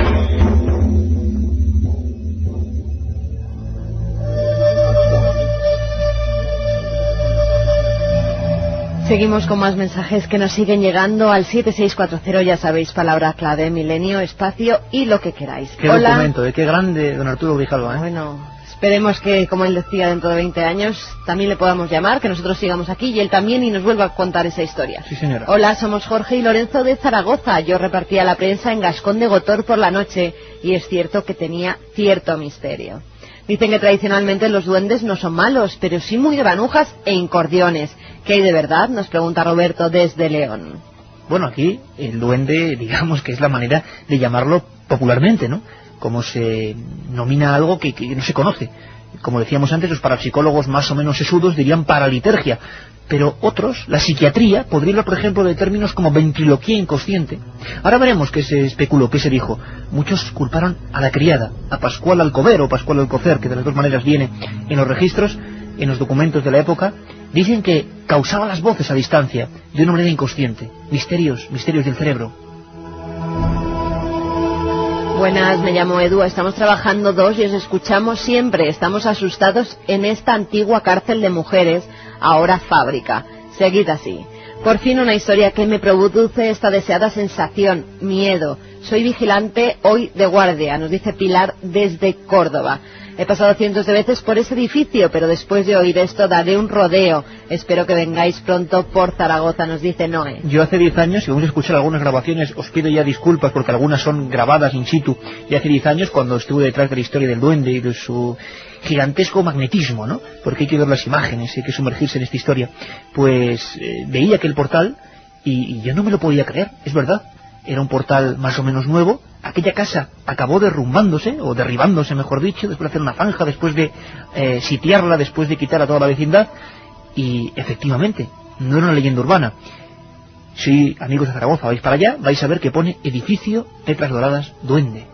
Seguimos con más mensajes que nos siguen llegando al 7640, ya sabéis, palabra clave, milenio, espacio y lo que queráis. Qué Hola. Documento, qué grande don Arturo Grijalva, Bueno, esperemos que, como él decía, dentro de 20 años también le podamos llamar, que nosotros sigamos aquí y él también y nos vuelva a contar esa historia. Sí, señora. Hola, somos Jorge y Lorenzo de Zaragoza. Yo repartía la prensa en Gascón de Gotor por la noche y es cierto que tenía cierto misterio. Dicen que tradicionalmente los duendes no son malos, pero sí muy granujas e incordiones. ¿Qué hay de verdad?, nos pregunta Roberto desde León. Bueno, aquí el duende, digamos que es la manera de llamarlo popularmente, ¿no? Como se nomina algo que no se conoce. Como decíamos antes, los parapsicólogos más o menos sesudos dirían paralitergia, pero otros, la psiquiatría, podría hablar, por ejemplo, de términos como ventriloquía inconsciente. Ahora veremos qué se especuló, qué se dijo. Muchos culparon a la criada, a Pascual Alcover o Pascual Alcocer, que de las dos maneras viene en los registros, en los documentos de la época. Dicen que causaba las voces a distancia, de una manera inconsciente. Misterios del cerebro. Buenas, me llamo Edu, estamos trabajando 2 y os escuchamos siempre. Estamos asustados en esta antigua cárcel de mujeres, ahora fábrica. Seguid así. Por fin una historia que me produce esta deseada sensación, miedo. Soy vigilante hoy de guardia, nos dice Pilar desde Córdoba. He pasado cientos de veces por ese edificio, pero después de oír esto daré un rodeo. Espero que vengáis pronto por Zaragoza, nos dice Noé. Yo hace 10 años, si vamos a escuchar algunas grabaciones, os pido ya disculpas porque algunas son grabadas in situ. Y hace 10 años, cuando estuve detrás de la historia del duende y de su gigantesco magnetismo, ¿no? Porque hay que ver las imágenes, hay que sumergirse en esta historia. Pues veía aquel portal y yo no me lo podía creer, es verdad. Era un portal más o menos nuevo. Aquella casa acabó derrumbándose, o derribándose mejor dicho, después de hacer una zanja, después de sitiarla, después de quitar a toda la vecindad. Y efectivamente, no era una leyenda urbana. Si amigos de Zaragoza vais para allá, vais a ver que pone edificio, letras doradas, duende.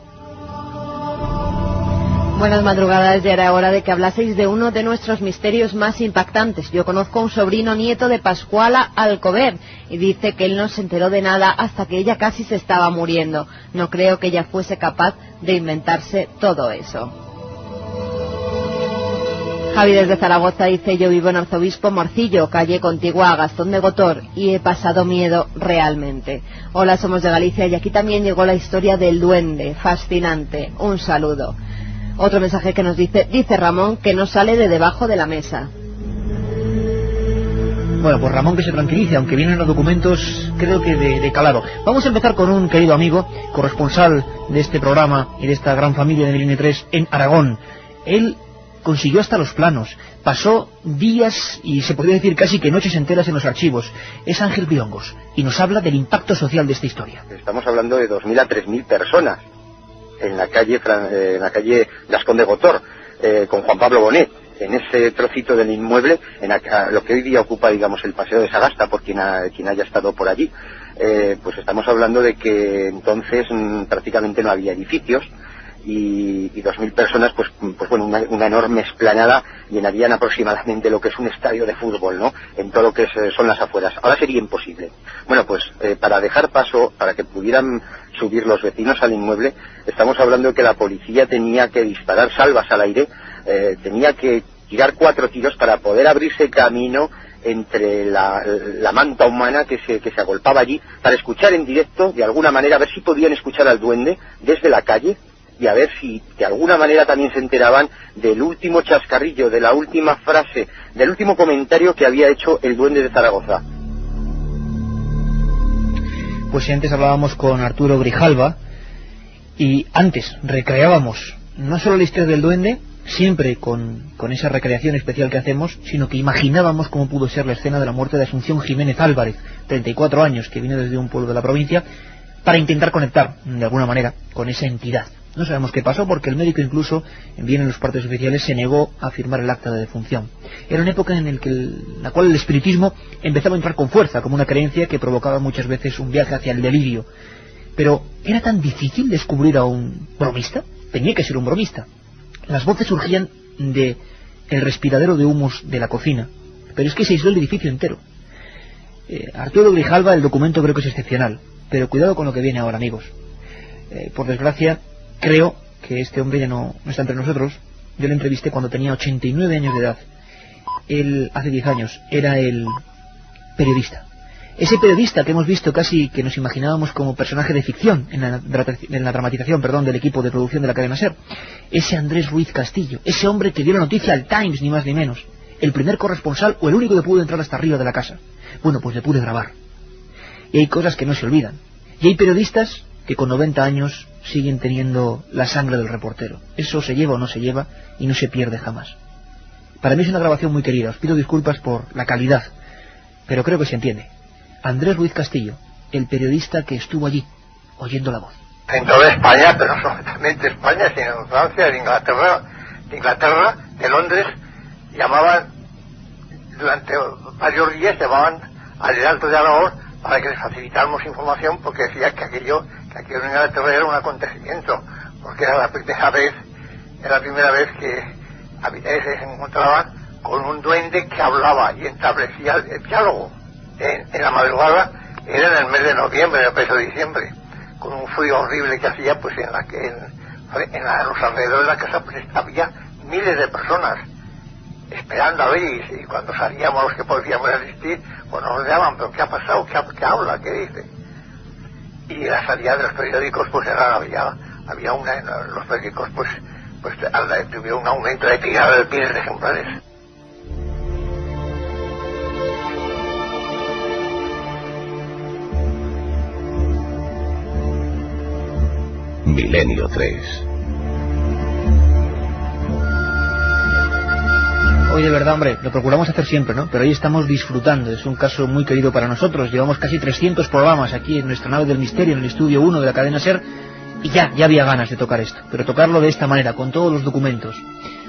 Buenas madrugadas, ya era hora de que hablaseis de uno de nuestros misterios más impactantes. Yo conozco a un sobrino nieto de Pascuala Alcover y dice que él no se enteró de nada hasta que ella casi se estaba muriendo. No creo que ella fuese capaz de inventarse todo eso. Javi desde Zaragoza dice: yo vivo en Arzobispo Morcillo, calle contigua a Gastón de Gotor, y he pasado miedo realmente. Hola, somos de Galicia y aquí también llegó la historia del duende. Fascinante. Un saludo. Otro mensaje que nos dice Ramón que no sale de debajo de la mesa. Bueno, pues Ramón que se tranquilice, aunque vienen los documentos creo que de calado. Vamos a empezar con un querido amigo, corresponsal de este programa y de esta gran familia de Milenio 3 en Aragón. Él consiguió hasta los planos, pasó días y se podría decir casi que noches enteras en los archivos. Es Ángel Biongos y nos habla del impacto social de esta historia. Estamos hablando de 2.000 a 3.000 personas en la calle Gascón de Gotor, con Juan Pablo Bonet, en ese trocito del inmueble, lo que hoy día ocupa, digamos, el Paseo de Sagasta, por quien haya estado por allí. Pues estamos hablando de que entonces prácticamente no había edificios, y 2.000 personas, pues bueno, una enorme explanada llenarían aproximadamente lo que es un estadio de fútbol, ¿no? En todo lo que son las afueras. Ahora sería imposible. Bueno, pues para dejar paso, para que pudieran subir los vecinos al inmueble, estamos hablando de que la policía tenía que disparar salvas al aire, tenía que tirar 4 tiros para poder abrirse camino entre la manta humana que se agolpaba allí, para escuchar en directo, de alguna manera, a ver si podían escuchar al duende desde la calle, y a ver si de alguna manera también se enteraban del último chascarrillo, de la última frase, del último comentario que había hecho el duende de Zaragoza. Pues si antes hablábamos con Arturo Grijalva y antes recreábamos no solo la historia del duende, siempre con esa recreación especial que hacemos, sino que imaginábamos cómo pudo ser la escena de la muerte de Asunción Jiménez Álvarez, 34 años, que vino desde un pueblo de la provincia, para intentar conectar de alguna manera con esa entidad. No sabemos qué pasó porque el médico, incluso bien en los partes oficiales, se negó a firmar el acta de defunción. Era una época en la cual el espiritismo empezaba a entrar con fuerza, como una creencia que provocaba muchas veces un viaje hacia el delirio. Pero ¿era tan difícil descubrir a un bromista? Tenía que ser un bromista. Las voces surgían de el respiradero de humos de la cocina, pero es que se aisló el edificio entero. Arturo Grijalva, el documento creo que es excepcional, pero cuidado con lo que viene ahora, amigos. Por desgracia, creo que este hombre ya no está entre nosotros. Yo le entrevisté cuando tenía 89 años de edad. Él, hace 10 años, era el periodista. Ese periodista que hemos visto casi que nos imaginábamos como personaje de ficción en la dramatización, del equipo de producción de la cadena SER. Ese Andrés Ruiz Castillo, ese hombre que dio la noticia al Times, ni más ni menos. El primer corresponsal o el único que pudo entrar hasta arriba de la casa. Bueno, pues le pude grabar. Y hay cosas que no se olvidan. Y hay periodistas que con 90 años siguen teniendo la sangre del reportero. Eso se lleva o no se lleva y no se pierde jamás. Para mí es una grabación muy querida. Os pido disculpas por la calidad, pero creo que se entiende. Andrés Ruiz Castillo, el periodista que estuvo allí, oyendo la voz. En toda España, pero no solamente España, sino en Francia, en Inglaterra, de Londres, llamaban, durante varios días, llamaban al Heraldo de Aragón para que les facilitáramos información, porque decía que aquello en Inglaterra era un acontecimiento, porque era la primera vez que se encontraban con un duende que hablaba y establecía el diálogo. En la madrugada, era en el mes de noviembre, en el mes de diciembre, con un frío horrible que hacía, pues en los alrededores de la casa pues había miles de personas esperando a ver, y cuando salíamos los que podíamos asistir, pues nos llamaban, pero ¿qué ha pasado? ¿Qué habla? ¿Qué dice? Y la salida de los periódicos, pues había una, los periódicos pues pues tuvieron un aumento de tirada de pieles de ejemplares. Milenio 3. Hoy de verdad, hombre, lo procuramos hacer siempre, ¿no? Pero hoy estamos disfrutando, es un caso muy querido para nosotros. Llevamos casi 300 programas aquí en nuestra nave del misterio, en el estudio 1 de la cadena SER, y ya había ganas de tocar esto, pero tocarlo de esta manera, con todos los documentos.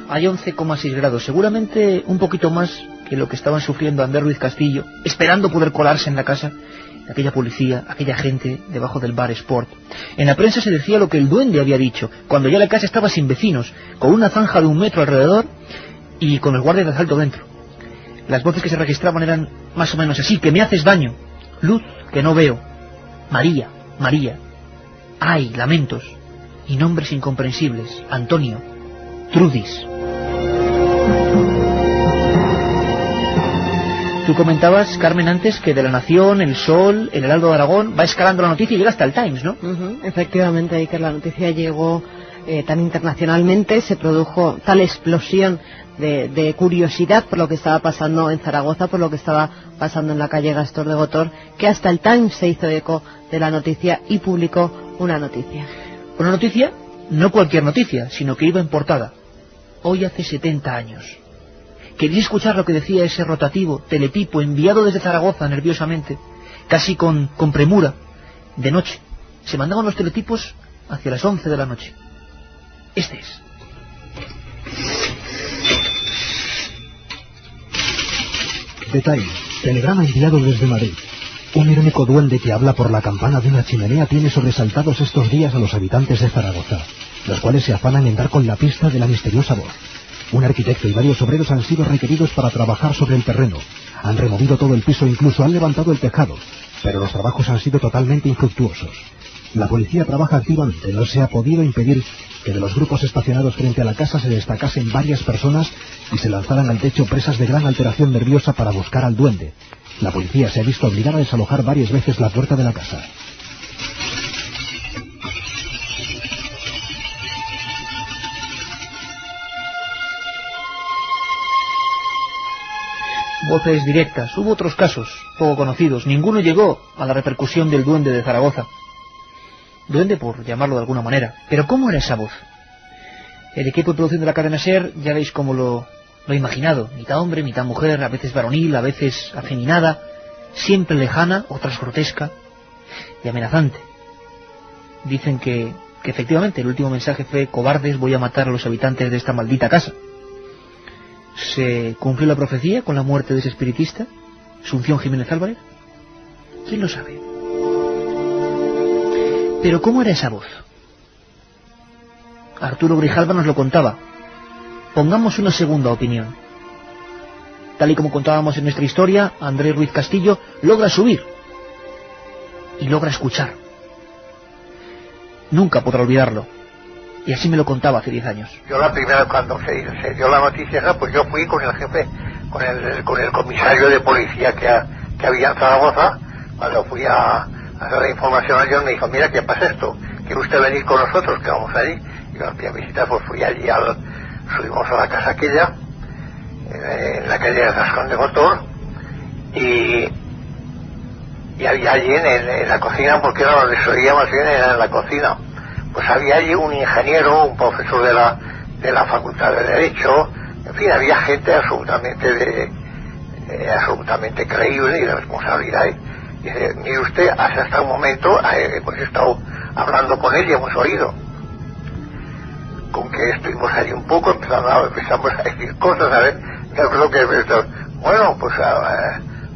Hay 11,6 grados, seguramente un poquito más que lo que estaban sufriendo Ander Ruiz Castillo, esperando poder colarse en la casa, aquella policía, aquella gente debajo del bar Sport. En la prensa se decía lo que el duende había dicho, cuando ya la casa estaba sin vecinos, con una zanja de 1 metro alrededor y con el guardia de asalto dentro. Las voces que se registraban eran más o menos así: que me haces daño, luz que no veo, María, María, ay, lamentos, y nombres incomprensibles, Antonio, Trudis. Tú comentabas, Carmen, antes que de La Nación, El Sol, El Heraldo de Aragón, va escalando la noticia y llega hasta el Times, ¿no? Efectivamente, ahí que la noticia llegó tan internacionalmente, se produjo tal explosión de curiosidad por lo que estaba pasando en Zaragoza, por lo que estaba pasando en la calle Gastor de Gotor, que hasta el Times se hizo eco de la noticia y publicó una noticia. Una noticia, no cualquier noticia, sino que iba en portada. Hoy hace 70 años. ¿Queréis escuchar lo que decía ese rotativo teletipo enviado desde Zaragoza nerviosamente, casi con premura, de noche? Se mandaban los teletipos hacia las 11 de la noche. Este es. Detalle. Telegrama enviado desde Madrid. Un irónico duende que habla por la campana de una chimenea tiene sobresaltados estos días a los habitantes de Zaragoza, los cuales se afanan en dar con la pista de la misteriosa voz. Un arquitecto y varios obreros han sido requeridos para trabajar sobre el terreno. Han removido todo el piso, incluso han levantado el tejado, pero los trabajos han sido totalmente infructuosos. La policía trabaja activamente, no se ha podido impedir que de los grupos estacionados frente a la casa se destacasen varias personas y se lanzaran al techo presas de gran alteración nerviosa para buscar al duende. La policía se ha visto obligada a desalojar varias veces la puerta de la casa. Voces directas. Hubo otros casos, poco conocidos. Ninguno llegó a la repercusión del duende de Zaragoza. Duende, por llamarlo de alguna manera. Pero ¿cómo era esa voz? El equipo de producción de la cadena SER, ya veis cómo lo he imaginado. Mitad hombre, mitad mujer, a veces varonil, a veces afeminada, siempre lejana, otras grotesca y amenazante. Dicen que efectivamente el último mensaje fue: cobardes, voy a matar a los habitantes de esta maldita casa. ¿Se cumplió la profecía con la muerte de ese espiritista, Asunción Jiménez Álvarez? ¿Quién lo sabe? Pero ¿cómo era esa voz? Arturo Grijalva nos lo contaba. Pongamos una segunda opinión. Tal y como contábamos en nuestra historia, Andrés Ruiz Castillo logra subir y logra escuchar. Nunca podrá olvidarlo. Y así me lo contaba hace 10 años. Yo la primera, cuando se dio la noticia, pues yo fui con el jefe, con el comisario de policía que había en Zaragoza. Cuando fui a hacer la información a ellos, me dijo: mira, ¿qué pasa esto? ¿Quiere usted venir con nosotros, que vamos allí? Y yo fui a visitar, pues fui allí, subimos a la casa aquella, en la calle de Gascón de Gotor, y había allí en la cocina, porque era donde se oía más bien, era en la cocina, pues había allí un ingeniero, un profesor de la Facultad de Derecho, en fin, había gente absolutamente creíble y de responsabilidad. Y dice: mire usted, hasta un momento hemos estado hablando con él y hemos oído. Con que estuvimos allí un poco, empezamos a decir cosas, a ver, yo creo que, bueno, pues,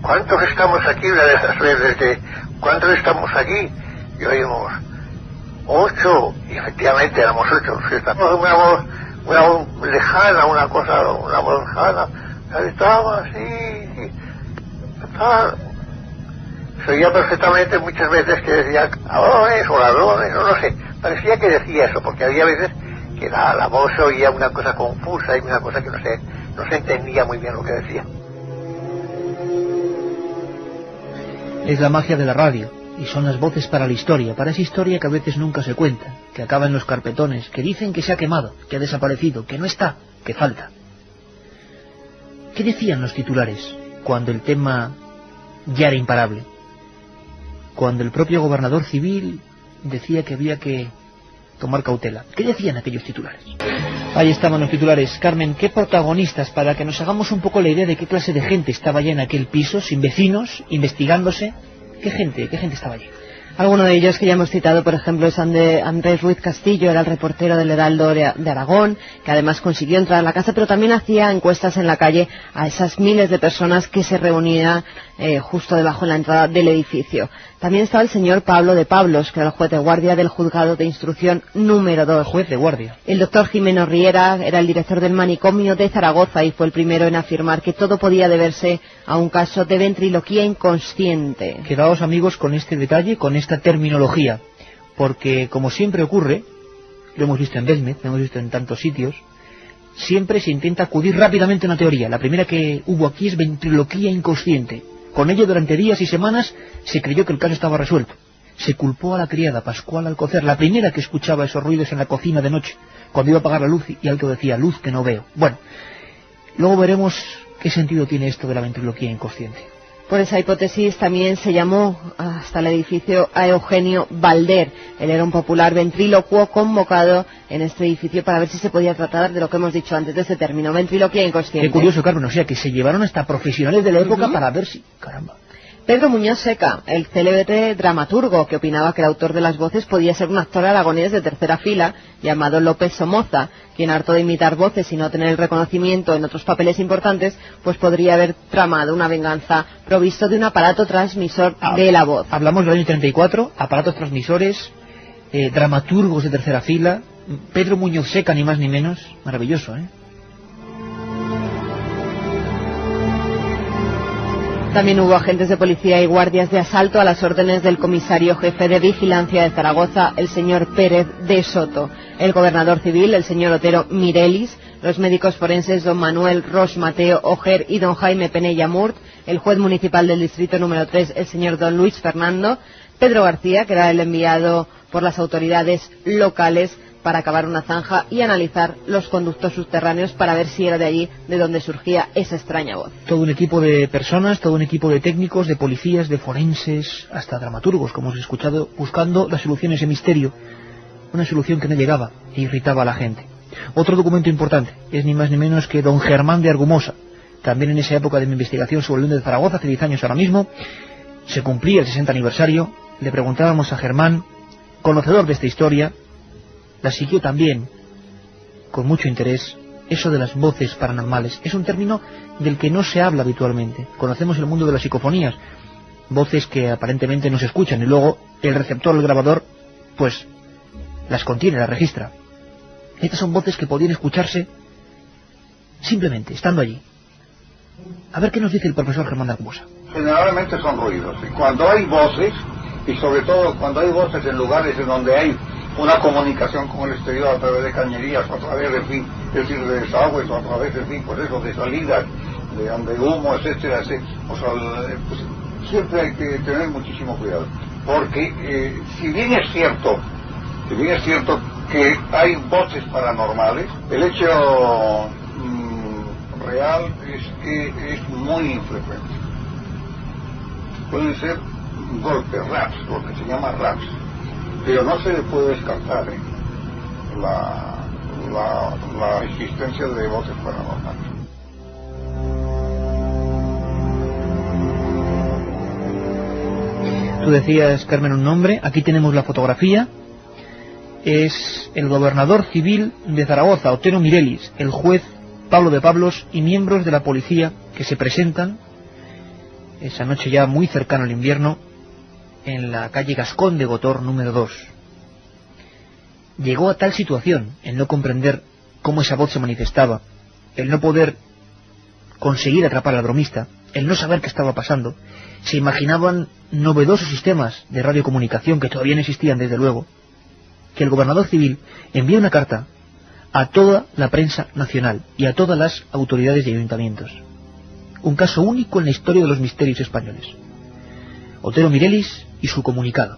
¿cuántos estamos aquí? ¿Cuántos estamos aquí? Y oímos: 8, y efectivamente éramos 8. Estamos una voz lejana, una voz lejana, estaba así, se oía perfectamente muchas veces que decía ladrones o ladrones, no sé, parecía que decía eso, porque había veces que la voz se oía una cosa confusa y una cosa que no se entendía muy bien lo que decía. Es la magia de la radio, y son las voces para la historia, para esa historia que a veces nunca se cuenta, que acaba en los carpetones, que dicen que se ha quemado, que ha desaparecido, que no está, que falta. ¿Qué decían los titulares cuando el tema ya era imparable? Cuando el propio gobernador civil decía que había que tomar cautela. ¿Qué decían aquellos titulares? Ahí estaban los titulares. Carmen, ¿qué protagonistas, para que nos hagamos un poco la idea de qué clase de gente estaba ya en aquel piso, sin vecinos, investigándose? ¿Qué gente estaba allí? Alguno de ellos que ya hemos citado, por ejemplo, es Andrés Ruiz Castillo, era el reportero del Heraldo de Aragón, que además consiguió entrar a la casa, pero también hacía encuestas en la calle a esas miles de personas que se reunían justo debajo de la entrada del edificio. También estaba el señor Pablo de Pablos, que era el juez de guardia del juzgado de instrucción número 2. Juez de guardia. El doctor Jimeno Riera era el director del manicomio de Zaragoza y fue el primero en afirmar que todo podía deberse a un caso de ventriloquía inconsciente. Quedaos, amigos, con este detalle, con esta terminología, porque como siempre ocurre, lo hemos visto en Belmez, lo hemos visto en tantos sitios, siempre se intenta acudir rápidamente a una teoría. La primera que hubo aquí es ventriloquía inconsciente. Con ello, durante días y semanas, se creyó que el caso estaba resuelto. Se culpó a la criada Pascual Alcocer, la primera que escuchaba esos ruidos en la cocina de noche, cuando iba a apagar la luz y algo decía, luz que no veo. Bueno, luego veremos qué sentido tiene esto de la ventriloquía inconsciente. Por esa hipótesis también se llamó hasta el edificio a Eugenio Balder. Él era un popular ventrílocuo convocado en este edificio para ver si se podía tratar de lo que hemos dicho antes de este término, ventriloquía inconsciente. Qué curioso, Carmen, o sea, que se llevaron hasta profesionales de la época para ver si... Caramba. Pedro Muñoz Seca, el célebre dramaturgo que opinaba que el autor de las voces podía ser un actor aragonés de tercera fila llamado López Somoza, quien harto de imitar voces y no tener el reconocimiento en otros papeles importantes, pues podría haber tramado una venganza provisto de un aparato transmisor de la voz. Hablamos del año 34, aparatos transmisores, dramaturgos de tercera fila, Pedro Muñoz Seca, ni más ni menos, maravilloso, ¿eh? También hubo agentes de policía y guardias de asalto a las órdenes del comisario jefe de vigilancia de Zaragoza, el señor Pérez de Soto, el gobernador civil, el señor Otero Mirelis, los médicos forenses don Manuel Ros Mateo Ojer y don Jaime Penella Murt, el juez municipal del distrito número 3, el señor don Luis Fernando, Pedro García, que era el enviado por las autoridades locales para cavar una zanja y analizar los conductos subterráneos para ver si era de allí de donde surgía esa extraña voz. Todo un equipo de personas, todo un equipo de técnicos, de policías, de forenses, hasta dramaturgos, como hemos escuchado, buscando la solución a ese misterio. Una solución que no llegaba e irritaba a la gente. Otro documento importante es ni más ni menos que don Germán de Argumosa. También en esa época de mi investigación sobre el Duende de Zaragoza, hace 10 años ahora mismo, se cumplía el 60 aniversario, le preguntábamos a Germán, conocedor de esta historia, la siguió también con mucho interés. Eso de las voces paranormales es un término del que no se habla habitualmente. Conocemos el mundo de las psicofonías, voces que aparentemente no se escuchan y luego el receptor, el grabador, pues las contiene, las registra. Estas son voces que podían escucharse simplemente estando allí. A ver qué nos dice el profesor Germán de Argumosa. Generalmente son ruidos. Y cuando hay voces, y sobre todo cuando hay voces en lugares en donde hay una comunicación con el exterior a través de cañerías, a través, en fin, es decir, de desagües, o a través, en fin, pues eso, de salidas, de humo, etcétera, etcétera. O sea, pues, siempre hay que tener muchísimo cuidado. Porque si bien es cierto que hay voces paranormales, el hecho real es que es muy infrecuente. Pueden ser golpes, raps, lo que se llama raps. Pero no se le puede descartar la existencia de voces paranormales. Tú decías, Carmen, un nombre. Aquí tenemos la fotografía. Es el gobernador civil de Zaragoza, Otero Mirelis, el juez Pablo de Pablos y miembros de la policía que se presentan esa noche ya muy cercano al invierno en la calle Gascón de Gotor número 2. Llegó a tal situación el no comprender cómo esa voz se manifestaba, el no poder conseguir atrapar al bromista, el no saber qué estaba pasando. Se imaginaban novedosos sistemas de radiocomunicación que todavía no existían, desde luego, que el gobernador civil envía una carta a toda la prensa nacional y a todas las autoridades y ayuntamientos. Un caso único en la historia de los misterios españoles. Otero Mirelis y su comunicado.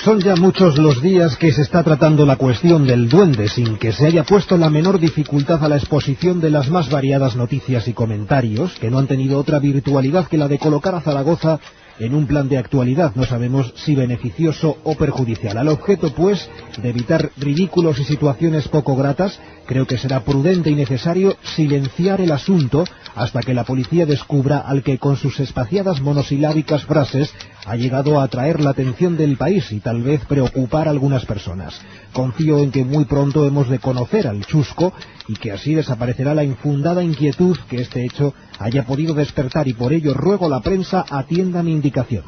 Son ya muchos los días que se está tratando la cuestión del duende sin que se haya puesto la menor dificultad a la exposición de las más variadas noticias y comentarios, que no han tenido otra virtualidad que la de colocar a Zaragoza en un plan de actualidad, no sabemos si beneficioso o perjudicial. Al objeto, pues, de evitar ridículos y situaciones poco gratas, creo que será prudente y necesario silenciar el asunto hasta que la policía descubra al que con sus espaciadas monosilábicas frases ha llegado a atraer la atención del país y tal vez preocupar a algunas personas. Confío en que muy pronto hemos de conocer al chusco y que así desaparecerá la infundada inquietud que este hecho haya podido despertar, y por ello ruego a la prensa atienda mi indicación.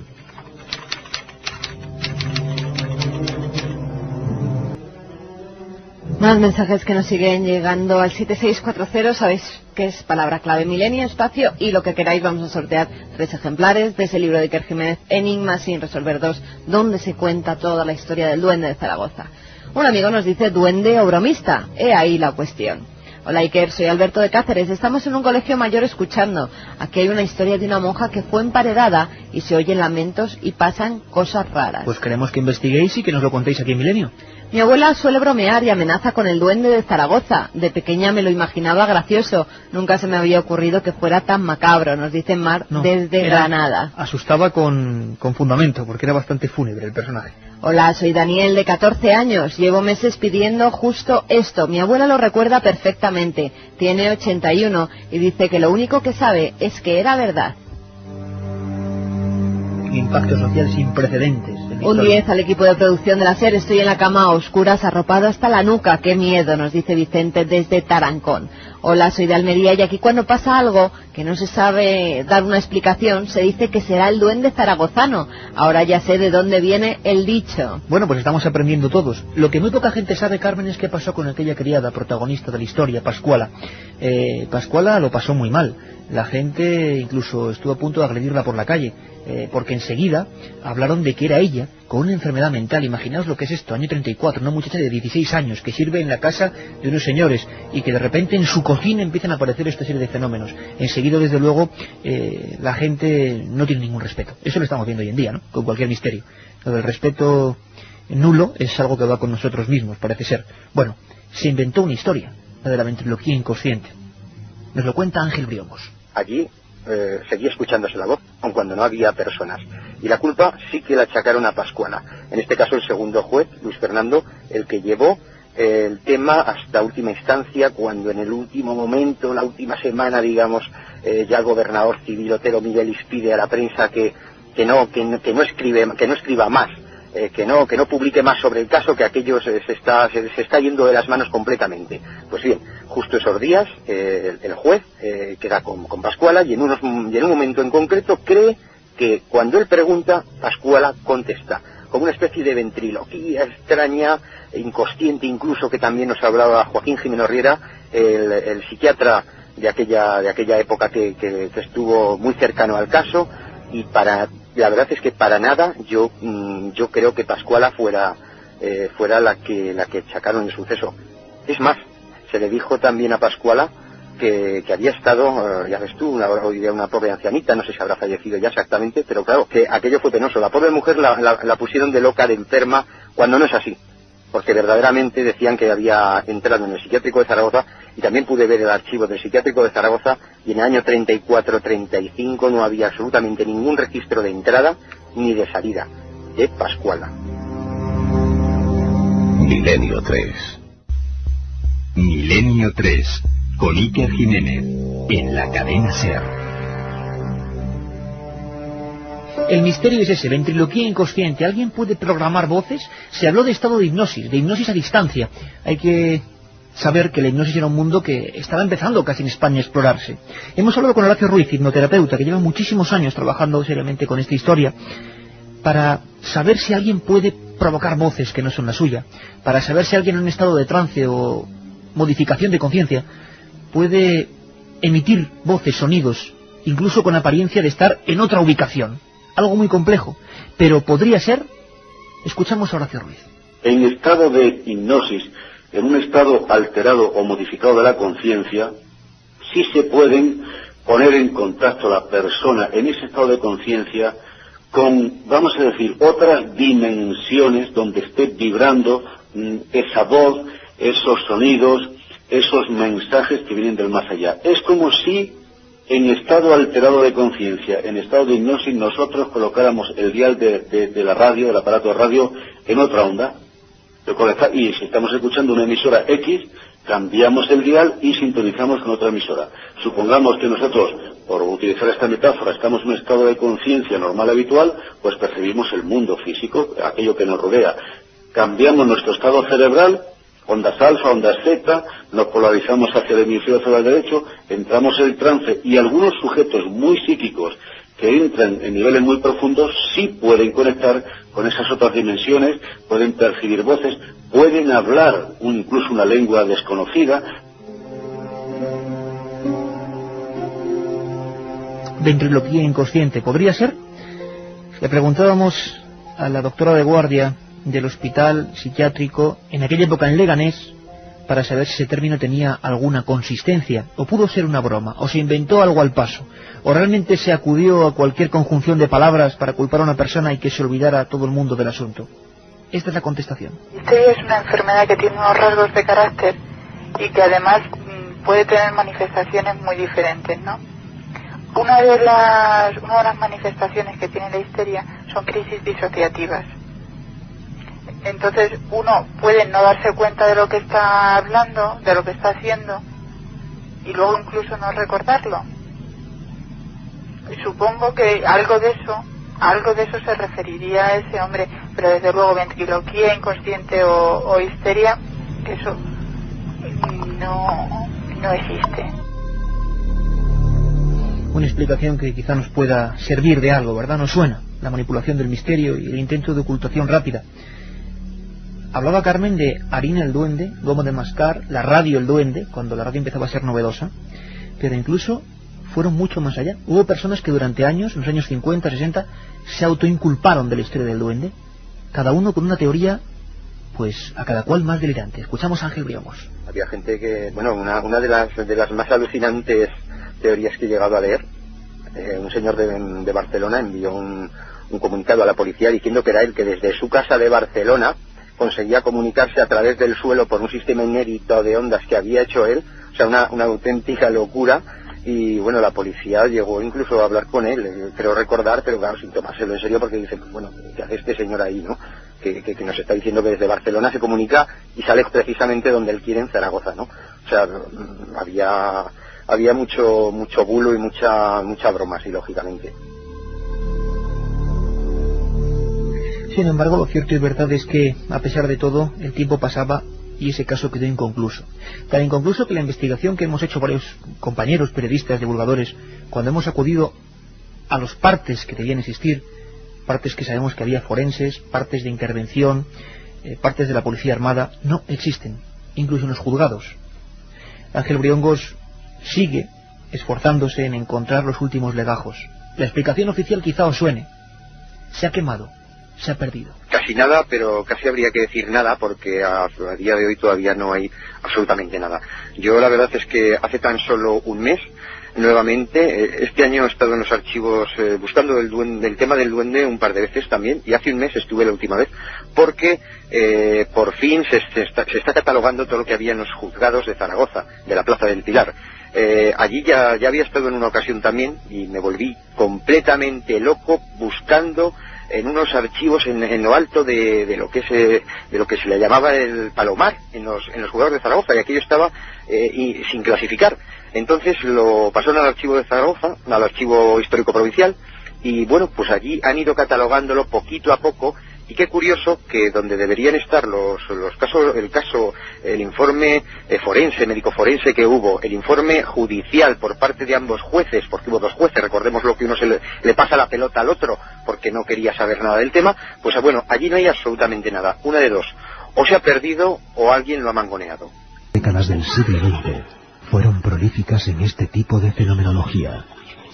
Más mensajes que nos siguen llegando al 7640, sabéis que es palabra clave, milenio, espacio y lo que queráis. Vamos a sortear 3 ejemplares de ese libro de Iker Jiménez, Enigmas sin resolver 2, donde se cuenta toda la historia del duende de Zaragoza. Un amigo nos dice duende o bromista, he ahí la cuestión. Hola Iker, soy Alberto de Cáceres, estamos en un colegio mayor escuchando. Aquí hay una historia de una monja que fue emparedada y se oyen lamentos y pasan cosas raras. Pues queremos que investiguéis y que nos lo contéis aquí en Milenio. Mi abuela suele bromear y amenaza con el duende de Zaragoza. De pequeña me lo imaginaba gracioso. Nunca se me había ocurrido que fuera tan macabro, nos dice Mar desde Granada. Asustaba con fundamento, porque era bastante fúnebre el personaje. Hola, soy Daniel, de 14 años. Llevo meses pidiendo justo esto. Mi abuela lo recuerda perfectamente. Tiene 81 y dice que lo único que sabe es que era verdad. Impacto social sin precedentes. Un 10 al equipo de producción de la SER. Estoy en la cama a oscuras, arropado hasta la nuca. ¡Qué miedo!, nos dice Vicente desde Tarancón. Hola, soy de Almería y aquí cuando pasa algo que no se sabe dar una explicación, se dice que será el duende zaragozano. Ahora ya sé de dónde viene el dicho. Bueno, pues estamos aprendiendo todos. Lo que muy poca gente sabe, Carmen, es qué pasó con aquella criada protagonista de la historia, Pascuala. Pascuala lo pasó muy mal. La gente incluso estuvo a punto de agredirla por la calle, porque enseguida hablaron de que era ella con una enfermedad mental. Imaginaos lo que es esto, año 34, una muchacha de 16 años que sirve en la casa de unos señores y que de repente en su cocina empiezan a aparecer esta serie de fenómenos. Enseguida, desde luego, la gente no tiene ningún respeto. Eso lo estamos viendo hoy en día, ¿no?, con cualquier misterio. Lo del respeto nulo es algo que va con nosotros mismos, parece ser. Bueno, se inventó una historia, la de la ventriloquía inconsciente. Nos lo cuenta Ángel Briongos. Allí seguía escuchándose la voz, aun cuando no había personas. Y la culpa sí que la achacaron a Pascuala. En este caso el segundo juez, Luis Fernando, el que llevó el tema hasta última instancia, cuando en el último momento, la última semana, digamos, ya el gobernador civil Otero Miguelis pide a la prensa que no escriba más, que no publique más sobre el caso, que aquello se está yendo de las manos completamente. Pues bien, justo esos días el juez queda con Pascuala y en un momento en concreto cree que cuando él pregunta, Pascuala contesta, como una especie de ventriloquía extraña, inconsciente incluso, que también nos hablaba Joaquín Jimeno Riera, el psiquiatra de aquella época que estuvo muy cercano al caso. Y la verdad es que para nada yo creo que Pascuala fuera la que achacaron el suceso. Es más, se le dijo también a Pascuala que había estado, ya ves tú, una pobre ancianita, no sé si habrá fallecido ya exactamente, pero claro, que aquello fue penoso. La pobre mujer la pusieron de loca, de enferma, cuando no es así, porque verdaderamente decían que había entrado en el psiquiátrico de Zaragoza, y también pude ver el archivo del psiquiátrico de Zaragoza, y en el año 34-35 no había absolutamente ningún registro de entrada ni de salida de Pascuala. Milenio 3. Milenio 3, con Iker Jiménez, en la cadena SER. El misterio es ese, ventriloquía inconsciente. ¿Alguien puede programar voces? Se habló de estado de hipnosis a distancia. Hay que saber que la hipnosis era un mundo que estaba empezando casi en España a explorarse. Hemos hablado con Horacio Ruiz, hipnoterapeuta, que lleva muchísimos años trabajando seriamente con esta historia, para saber si alguien puede provocar voces que no son la suya, para saber si alguien en un estado de trance o modificación de conciencia puede emitir voces, sonidos, incluso con apariencia de estar en otra ubicación. Algo muy complejo, pero podría ser. Escuchamos a Horacio Ruiz. En estado de hipnosis, en un estado alterado o modificado de la conciencia, sí se pueden poner en contacto la persona en ese estado de conciencia con, vamos a decir, otras dimensiones donde esté vibrando esa voz, esos sonidos, esos mensajes que vienen del más allá. Es como si en estado alterado de conciencia, en estado de hipnosis, nosotros colocáramos el dial de la radio, del aparato de radio, en otra onda, y si estamos escuchando una emisora X, cambiamos el dial y sintonizamos con otra emisora. Supongamos que nosotros, por utilizar esta metáfora, estamos en un estado de conciencia normal habitual, pues percibimos el mundo físico, aquello que nos rodea. Cambiamos nuestro estado cerebral, ondas alfa, ondas zeta, nos polarizamos hacia el hemisferio cerebral derecho, entramos en el trance, y algunos sujetos muy psíquicos que entran en niveles muy profundos sí pueden conectar con esas otras dimensiones, pueden percibir voces, pueden hablar incluso una lengua desconocida. Ventriloquía inconsciente, ¿podría ser? Le preguntábamos a la doctora de guardia del hospital psiquiátrico en aquella época en Leganés para saber si ese término tenía alguna consistencia, o pudo ser una broma, o se inventó algo al paso, o realmente se acudió a cualquier conjunción de palabras para culpar a una persona y que se olvidara a todo el mundo del asunto. Esta es la contestación. Histeria es una enfermedad que tiene unos rasgos de carácter y que además puede tener manifestaciones muy diferentes, ¿no? Una de las manifestaciones que tiene la histeria son crisis disociativas. Entonces uno puede no darse cuenta de lo que está hablando, de lo que está haciendo, y luego incluso no recordarlo. Supongo que algo de eso se referiría a ese hombre, pero desde luego ventriloquía inconsciente o histeria, eso no existe. Una explicación que quizá nos pueda servir de algo, ¿verdad? Nos suena la manipulación del misterio y el intento de ocultación rápida. Hablaba Carmen de harina el duende, goma de mascar, la radio el duende, cuando la radio empezaba a ser novedosa, pero incluso fueron mucho más allá. Hubo personas que durante años, en los años 50, 60, se autoinculparon de la historia del duende, cada uno con una teoría, pues a cada cual más delirante. Escuchamos a Ángel Briongos. Había gente que, bueno, una de las más alucinantes teorías que he llegado a leer, un señor de Barcelona envió un comunicado a la policía diciendo que era él que desde su casa de Barcelona conseguía comunicarse a través del suelo por un sistema inédito de ondas que había hecho él, o sea, una auténtica locura. Y bueno, la policía llegó incluso a hablar con él, creo recordar, pero claro, sin tomárselo en serio, porque dicen, bueno, ¿qué hace este señor ahí, no? Que nos está diciendo que desde Barcelona se comunica y sale precisamente donde él quiere, en Zaragoza, ¿no? O sea, había mucho bulo y mucha broma, sí, lógicamente. Sin embargo, lo cierto y verdad es que, a pesar de todo, el tiempo pasaba y ese caso quedó inconcluso. Tan inconcluso que la investigación que hemos hecho varios compañeros, periodistas, divulgadores, cuando hemos acudido a los partes que debían existir, partes que sabemos que había forenses, partes de intervención, partes de la policía armada, no existen, incluso en los juzgados. Ángel Briongos sigue esforzándose en encontrar los últimos legajos. La explicación oficial quizá os suene. Se ha quemado. Se ha perdido. Casi nada, pero casi habría que decir nada, porque a día de hoy todavía no hay absolutamente nada. Yo la verdad es que hace tan solo un mes, nuevamente, este año he estado en los archivos buscando el tema del duende un par de veces también, y hace un mes estuve la última vez, porque por fin se está catalogando todo lo que había en los juzgados de Zaragoza, de la Plaza del Pilar. Allí ya había estado en una ocasión también, y me volví completamente loco buscando en unos archivos en lo alto de lo que se le llamaba el Palomar en los juzgados de Zaragoza, y aquello estaba sin clasificar. Entonces lo pasaron al archivo de Zaragoza, al archivo histórico provincial, y bueno, pues allí han ido catalogándolo poquito a poco. Y qué curioso que donde deberían estar el informe forense, médico forense que hubo, el informe judicial por parte de ambos jueces, porque hubo dos jueces, recordemos lo que uno le pasa la pelota al otro porque no quería saber nada del tema, pues bueno, allí no hay absolutamente nada, una de dos, o se ha perdido o alguien lo ha mangoneado. Las décadas del siglo XX fueron prolíficas en este tipo de fenomenología,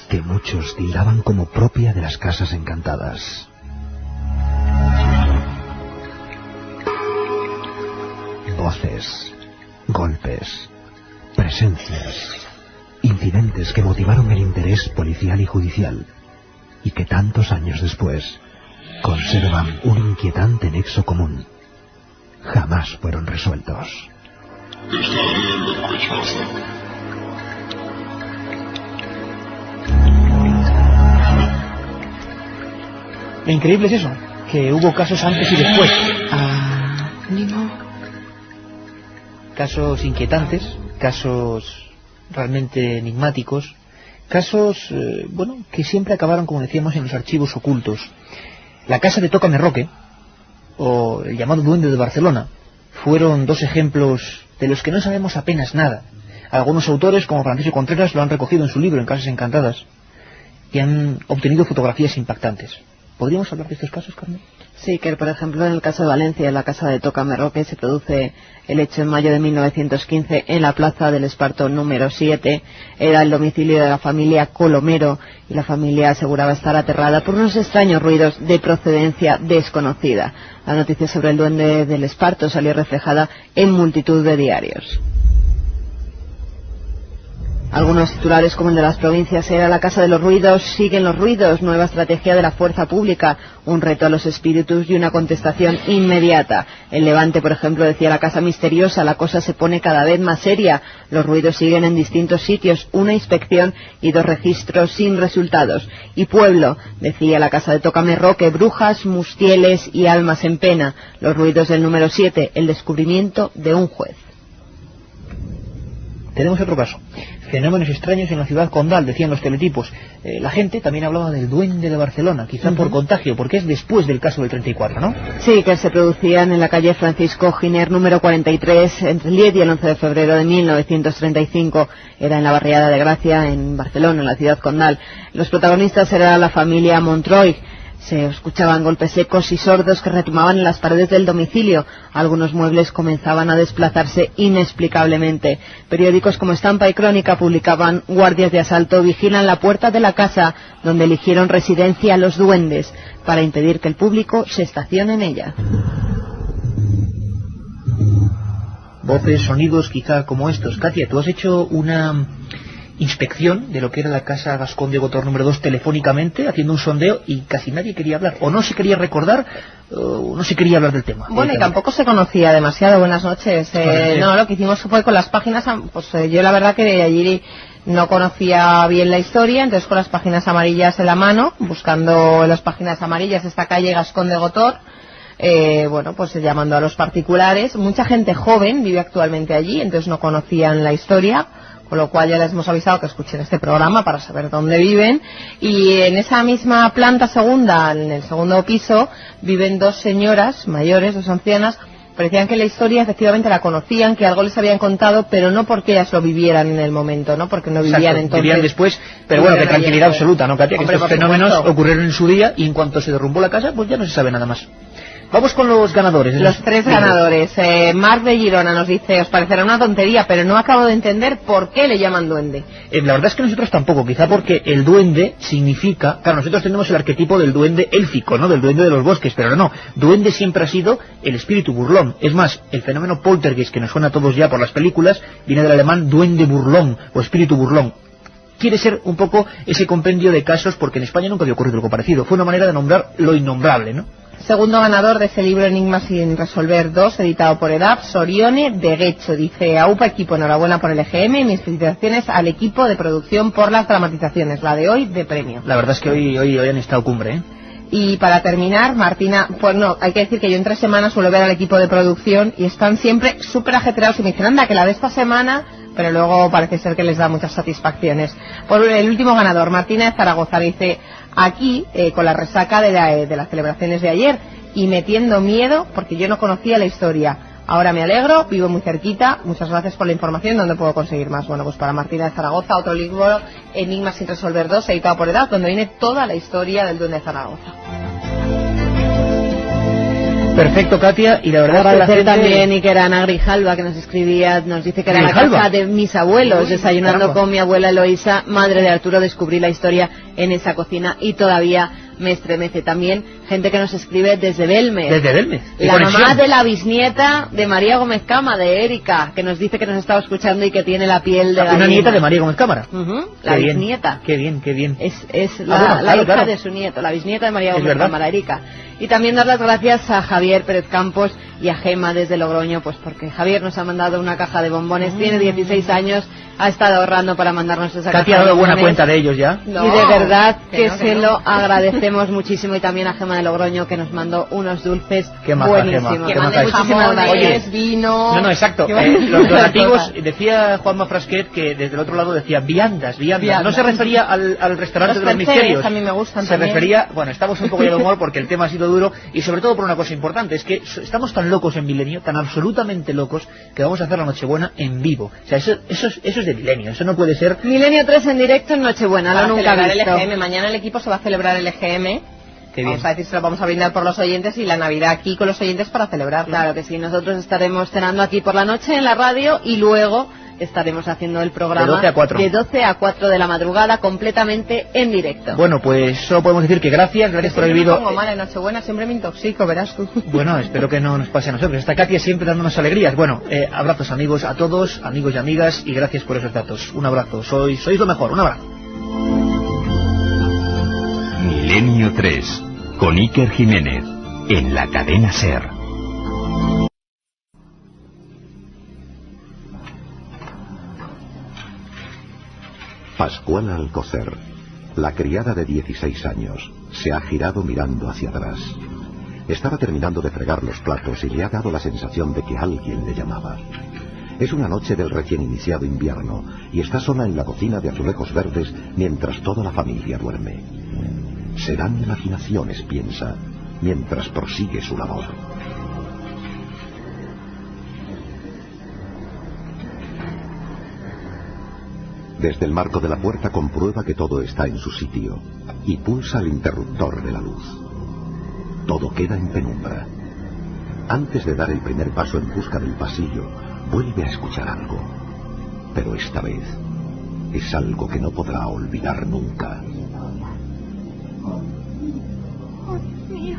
que muchos tildaban como propia de las casas encantadas. Voces, golpes, presencias, incidentes que motivaron el interés policial y judicial. y que tantos años después conservan un inquietante nexo común. Jamás fueron resueltos. Lo increíble es eso, que hubo casos antes y después. Casos inquietantes, casos realmente enigmáticos, casos, que siempre acabaron, como decíamos, en los archivos ocultos. La casa de Tócame Roque, o el llamado Duende de Barcelona, fueron dos ejemplos de los que no sabemos apenas nada. Algunos autores, como Francisco Contreras, lo han recogido en su libro En Casas Encantadas, y han obtenido fotografías impactantes. ¿Podríamos hablar de estos casos, Carmen? Sí, que por ejemplo en el caso de Valencia, en la casa de Tócame Roque, se produce el hecho en mayo de 1915 en la plaza del Esparto número 7. Era el domicilio de la familia Colomero y la familia aseguraba estar aterrada por unos extraños ruidos de procedencia desconocida. La noticia sobre el duende del Esparto salió reflejada en multitud de diarios. Algunos titulares, como el de las provincias, era la casa de los ruidos, siguen los ruidos, nueva estrategia de la fuerza pública, un reto a los espíritus y una contestación inmediata. El Levante, por ejemplo, decía la casa misteriosa, la cosa se pone cada vez más seria, los ruidos siguen en distintos sitios, una inspección y 2 registros sin resultados. Y Pueblo, decía la casa de Tócame Roque, brujas, mustieles y almas en pena, los ruidos del número 7, el descubrimiento de un juez. Tenemos otro caso. Fenómenos extraños en la ciudad condal, decían los teletipos. La gente también hablaba del duende de Barcelona, quizá por contagio, porque es después del caso del 34, ¿no? Sí, que se producían en la calle Francisco Giner número 43, entre el 10 y el 11 de febrero de 1935. Era en la barriada de Gracia, en Barcelona, en la ciudad condal. Los protagonistas era la familia Montroy. Se escuchaban golpes secos y sordos que retumbaban en las paredes del domicilio. Algunos muebles comenzaban a desplazarse inexplicablemente. Periódicos como Estampa y Crónica publicaban: guardias de asalto vigilan la puerta de la casa donde eligieron residencia los duendes para impedir que el público se estacione en ella. Voces, sonidos quizá como estos. Katia, tú has hecho una inspección de lo que era la casa Gascón de Gotor número 2 telefónicamente, haciendo un sondeo, y casi nadie quería hablar, o no se quería recordar, o no se quería hablar del tema. Bueno, y tampoco se conocía demasiado. Buenas noches. No, lo que hicimos fue con las páginas, yo la verdad que allí no conocía bien la historia, entonces con las páginas amarillas en la mano, buscando en las páginas amarillas esta calle Gascón de Gotor, llamando a los particulares. Mucha gente joven vive actualmente allí, entonces no conocían la historia, con lo cual ya les hemos avisado que escuchen este programa para saber dónde viven. Y en esa misma planta segunda, en el segundo piso, viven 2 señoras mayores, 2 ancianas. Parecían que la historia efectivamente la conocían, que algo les habían contado, pero no porque ellas lo vivieran en el momento, ¿no? Porque no vivían entonces. Vivían después, pero bueno, que tranquilidad absoluta, ¿no, Katia? Que estos fenómenos ocurrieron en su día y en cuanto se derrumbó la casa, pues ya no se sabe nada más. Vamos con los ganadores. Los 3 ganadores. Marc de Girona nos dice: os parecerá una tontería, pero no acabo de entender por qué le llaman duende. La verdad es que nosotros tampoco, quizá porque el duende significa... Claro, nosotros tenemos el arquetipo del duende élfico, ¿no? Del duende de los bosques, pero no. Duende siempre ha sido el espíritu burlón. Es más, el fenómeno poltergeist, que nos suena a todos ya por las películas, viene del alemán duende burlón, o espíritu burlón. Quiere ser un poco ese compendio de casos, porque en España nunca había ocurrido algo parecido. Fue una manera de nombrar lo innombrable, ¿no? Segundo ganador de ese libro, Enigmas sin resolver 2, editado por EDAP, Sorione de Guecho. Dice: AUPA equipo, enhorabuena por el EGM y mis felicitaciones al equipo de producción por las dramatizaciones, la de hoy de premio. La verdad es que hoy han estado cumbre, ¿eh? Y para terminar, Martina, pues no, hay que decir que yo en 3 semanas suelo ver al equipo de producción y están siempre súper ajetreados y me dicen: anda, que la de esta semana, pero luego parece ser que les da muchas satisfacciones. Por el último ganador, Martina de Zaragoza, dice: aquí, con la resaca de las celebraciones de ayer y metiendo miedo porque yo no conocía la historia. Ahora me alegro, vivo muy cerquita, muchas gracias por la información. ¿Dónde puedo conseguir más? Bueno, pues para Martina de Zaragoza, otro libro, Enigmas sin resolver 2, editado por EDAP, donde viene toda la historia del duende de Zaragoza. Perfecto, Katia, y la verdad agradecer es que también Iker a Ana Grijalva, que nos escribía, nos dice que era la casa de mis abuelos. Desayunando con mi abuela Eloísa, madre de Arturo, descubrí la historia en esa cocina y todavía me estremece. También gente que nos escribe desde Belmez. Desde Belmez. La mamá de la bisnieta de María Gómez Cama, de Erika, que nos dice que nos estaba escuchando y que tiene la piel de gallina. Una nieta de María Gómez Cámara. La bisnieta. Qué bien, qué bien. Es la hija de su nieto, la bisnieta de María Gómez Cámara, Erika. Y también dar las gracias a Javier Pérez Campos y a Gema desde Logroño, pues porque Javier nos ha mandado una caja de bombones, tiene 16 años, ha estado ahorrando para mandarnos esa caja. ¿Te ha dado buena cuenta de ellos ya? No, y de verdad que se lo agradecemos muchísimo, y también a Gema de Logroño, que nos mandó unos dulces buenísimos. Que mande jamones, vino... No, exacto. Los donativos, decía Juanma Frasquet que desde el otro lado decía viandas. No se refería al restaurante de los misterios. A mí me gustan se refería, bueno, estamos un poco ya de humor porque el tema ha sido duro, y sobre todo por una cosa importante, es que estamos tan locos en Milenio, tan absolutamente locos, que vamos a hacer la Nochebuena en vivo. O sea, eso es de Milenio, eso no puede ser. Milenio 3 en directo en Nochebuena, lo nunca he visto. El EGM. Mañana el equipo se va a celebrar el EGM. Vamos a decir, se lo vamos a brindar por los oyentes, y la Navidad aquí con los oyentes para celebrarlo. Claro que sí, nosotros estaremos cenando aquí por la noche en la radio, y luego estaremos haciendo el programa de 12 a 4 de la madrugada, completamente en directo. Bueno, pues solo podemos decir que gracias por haber vivido. Me pongo mal en Nochebuena, siempre me intoxico, verás tú. Bueno, espero que no nos pase a nosotros. Está Katia siempre dándonos alegrías. Bueno, abrazos amigos a todos, amigos y amigas, y gracias por esos datos. Un abrazo, sois lo mejor, un abrazo. Milenio 3, con Iker Jiménez, en la cadena SER. Pascuala Alcocer, la criada de 16 años, se ha girado mirando hacia atrás. Estaba terminando de fregar los platos y le ha dado la sensación de que alguien le llamaba. Es una noche del recién iniciado invierno y está sola en la cocina de azulejos verdes mientras toda la familia duerme. Serán imaginaciones, piensa, mientras prosigue su labor. Desde el marco de la puerta comprueba que todo está en su sitio y pulsa el interruptor de la luz. Todo queda en penumbra. Antes de dar el primer paso en busca del pasillo, vuelve a escuchar algo. Pero esta vez es algo que no podrá olvidar nunca. Oh, Dios mío.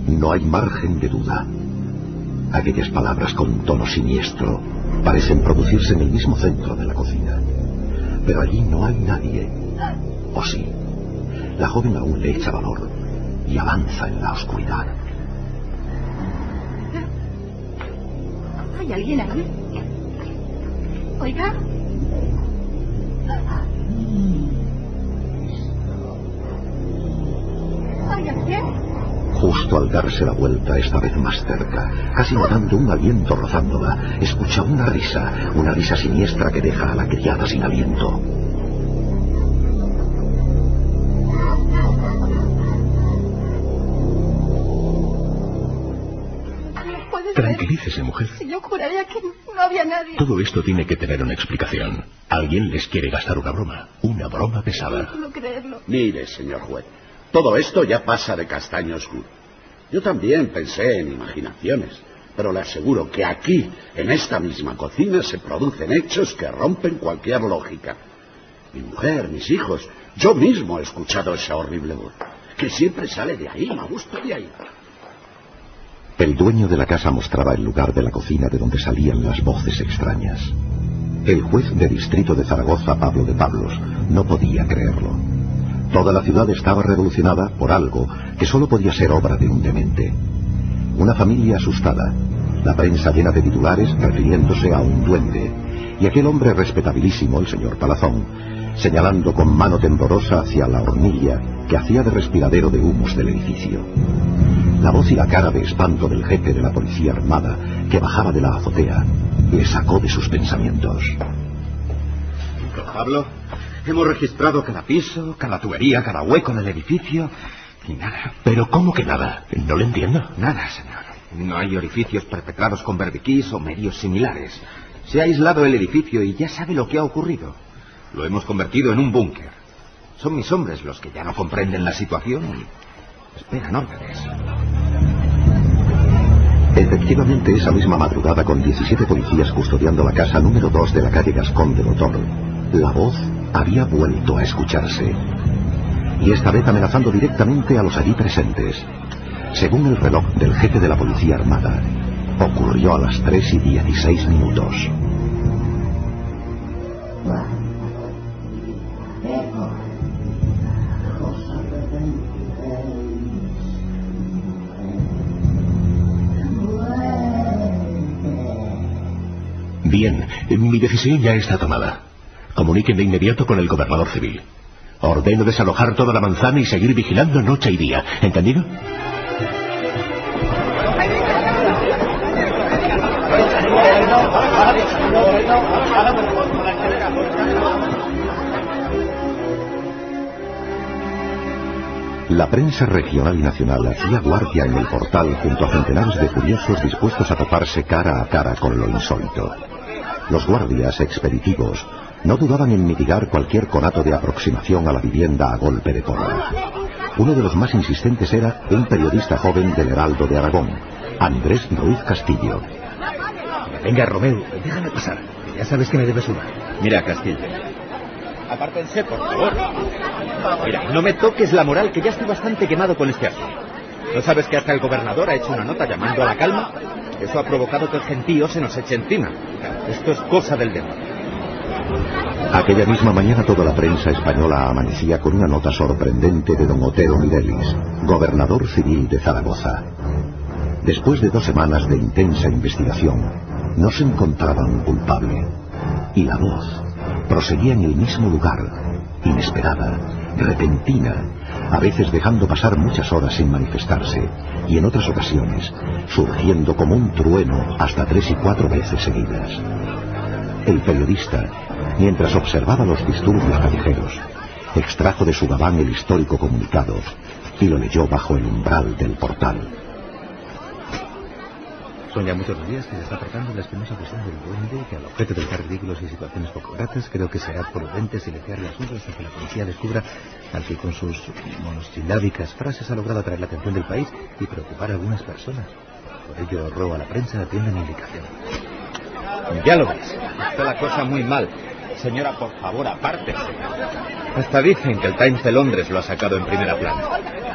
No hay margen de duda. Aquellas palabras con tono siniestro parecen producirse en el mismo centro de la cocina. Pero allí no hay nadie. ¿O sí? La joven aún le echa valor y avanza en la oscuridad. ¿Hay alguien ahí? Oiga. ¿Hay alguien? Justo al darse la vuelta, esta vez más cerca, casi notando un aliento rozándola, escucha una risa siniestra que deja a la criada sin aliento. Tranquilícese, mujer. Si yo juraría que no había nadie. Todo esto tiene que tener una explicación. Alguien les quiere gastar una broma pesada. No puedo creerlo. Mire, señor juez, todo esto ya pasa de castaño oscuro. Yo también pensé en imaginaciones, pero le aseguro que aquí, en esta misma cocina, se producen hechos que rompen cualquier lógica. Mi mujer, mis hijos, yo mismo he escuchado esa horrible voz, que siempre sale de ahí, me gusta de ahí. El dueño de la casa mostraba el lugar de la cocina de donde salían las voces extrañas. El juez de distrito de Zaragoza, Pablo de Pablos, no podía creerlo. Toda la ciudad estaba revolucionada por algo que solo podía ser obra de un demente. Una familia asustada, la prensa llena de titulares refiriéndose a un duende, y aquel hombre respetabilísimo, el señor Palazón, señalando con mano temblorosa hacia la hornilla que hacía de respiradero de humos del edificio. La voz y la cara de espanto del jefe de la policía armada, que bajaba de la azotea, le sacó de sus pensamientos. Don Pablo, hemos registrado cada piso, cada tubería, cada hueco del edificio, y nada. ¿Pero cómo que nada? No lo entiendo. Nada, señor. No hay orificios perpetrados con berbiquís o medios similares. Se ha aislado el edificio y ya sabe lo que ha ocurrido. Lo hemos convertido en un búnker. Son mis hombres los que ya no comprenden la situación y esperan órdenes. Efectivamente, esa misma madrugada, con 17 policías custodiando la casa número 2 de la calle Gascón de Botor, La voz había vuelto a escucharse. Y esta vez amenazando directamente a los allí presentes. Según el reloj del jefe de la Policía Armada, ocurrió a las 3:16. Bien, mi decisión ya está tomada. Comuniquen de inmediato con el gobernador civil. Ordeno desalojar toda la manzana y seguir vigilando noche y día. ¿Entendido? La prensa regional y nacional hacía guardia en el portal junto a centenares de curiosos dispuestos a toparse cara a cara con lo insólito. Los guardias expeditivos no dudaban en mitigar cualquier conato de aproximación a la vivienda a golpe de porra. Uno de los más insistentes era un periodista joven del Heraldo de Aragón, Andrés Ruiz Castillo. Venga, Romeu, déjame pasar. Ya sabes que me debes una. Mira, Castillo. Apártense, por favor. Mira, no me toques la moral, que ya estoy bastante quemado con este asunto. ¿No sabes que hasta el gobernador ha hecho una nota llamando a la calma? Eso ha provocado que el gentío se nos eche encima. Esto es cosa del demonio. Aquella misma mañana toda la prensa española amanecía con una nota sorprendente de don Otero Mirelis, gobernador civil de Zaragoza. Después de 2 semanas de intensa investigación, no se encontraba un culpable. Y la voz proseguía en el mismo lugar, inesperada, repentina, a veces dejando pasar muchas horas sin manifestarse, y en otras ocasiones surgiendo como un trueno hasta 3 y 4 veces seguidas. El periodista, mientras observaba los disturbios callejeros, extrajo de su gabán el histórico comunicado y lo leyó bajo el umbral del portal. Son ya muchos días que se está tratando la espinosa cuestión del duende, que al objeto de evitar ridículos y situaciones poco gratas, creo que será prudente silenciar las nubes hasta que la policía descubra al que con sus monosilábicas frases ha logrado atraer la atención del país y preocupar a algunas personas. Por ello ruego a la prensa atienda mi indicación. Ya lo ves, está la cosa muy mal. Señora, por favor, apártese. Hasta dicen que el Times de Londres lo ha sacado en primera plana.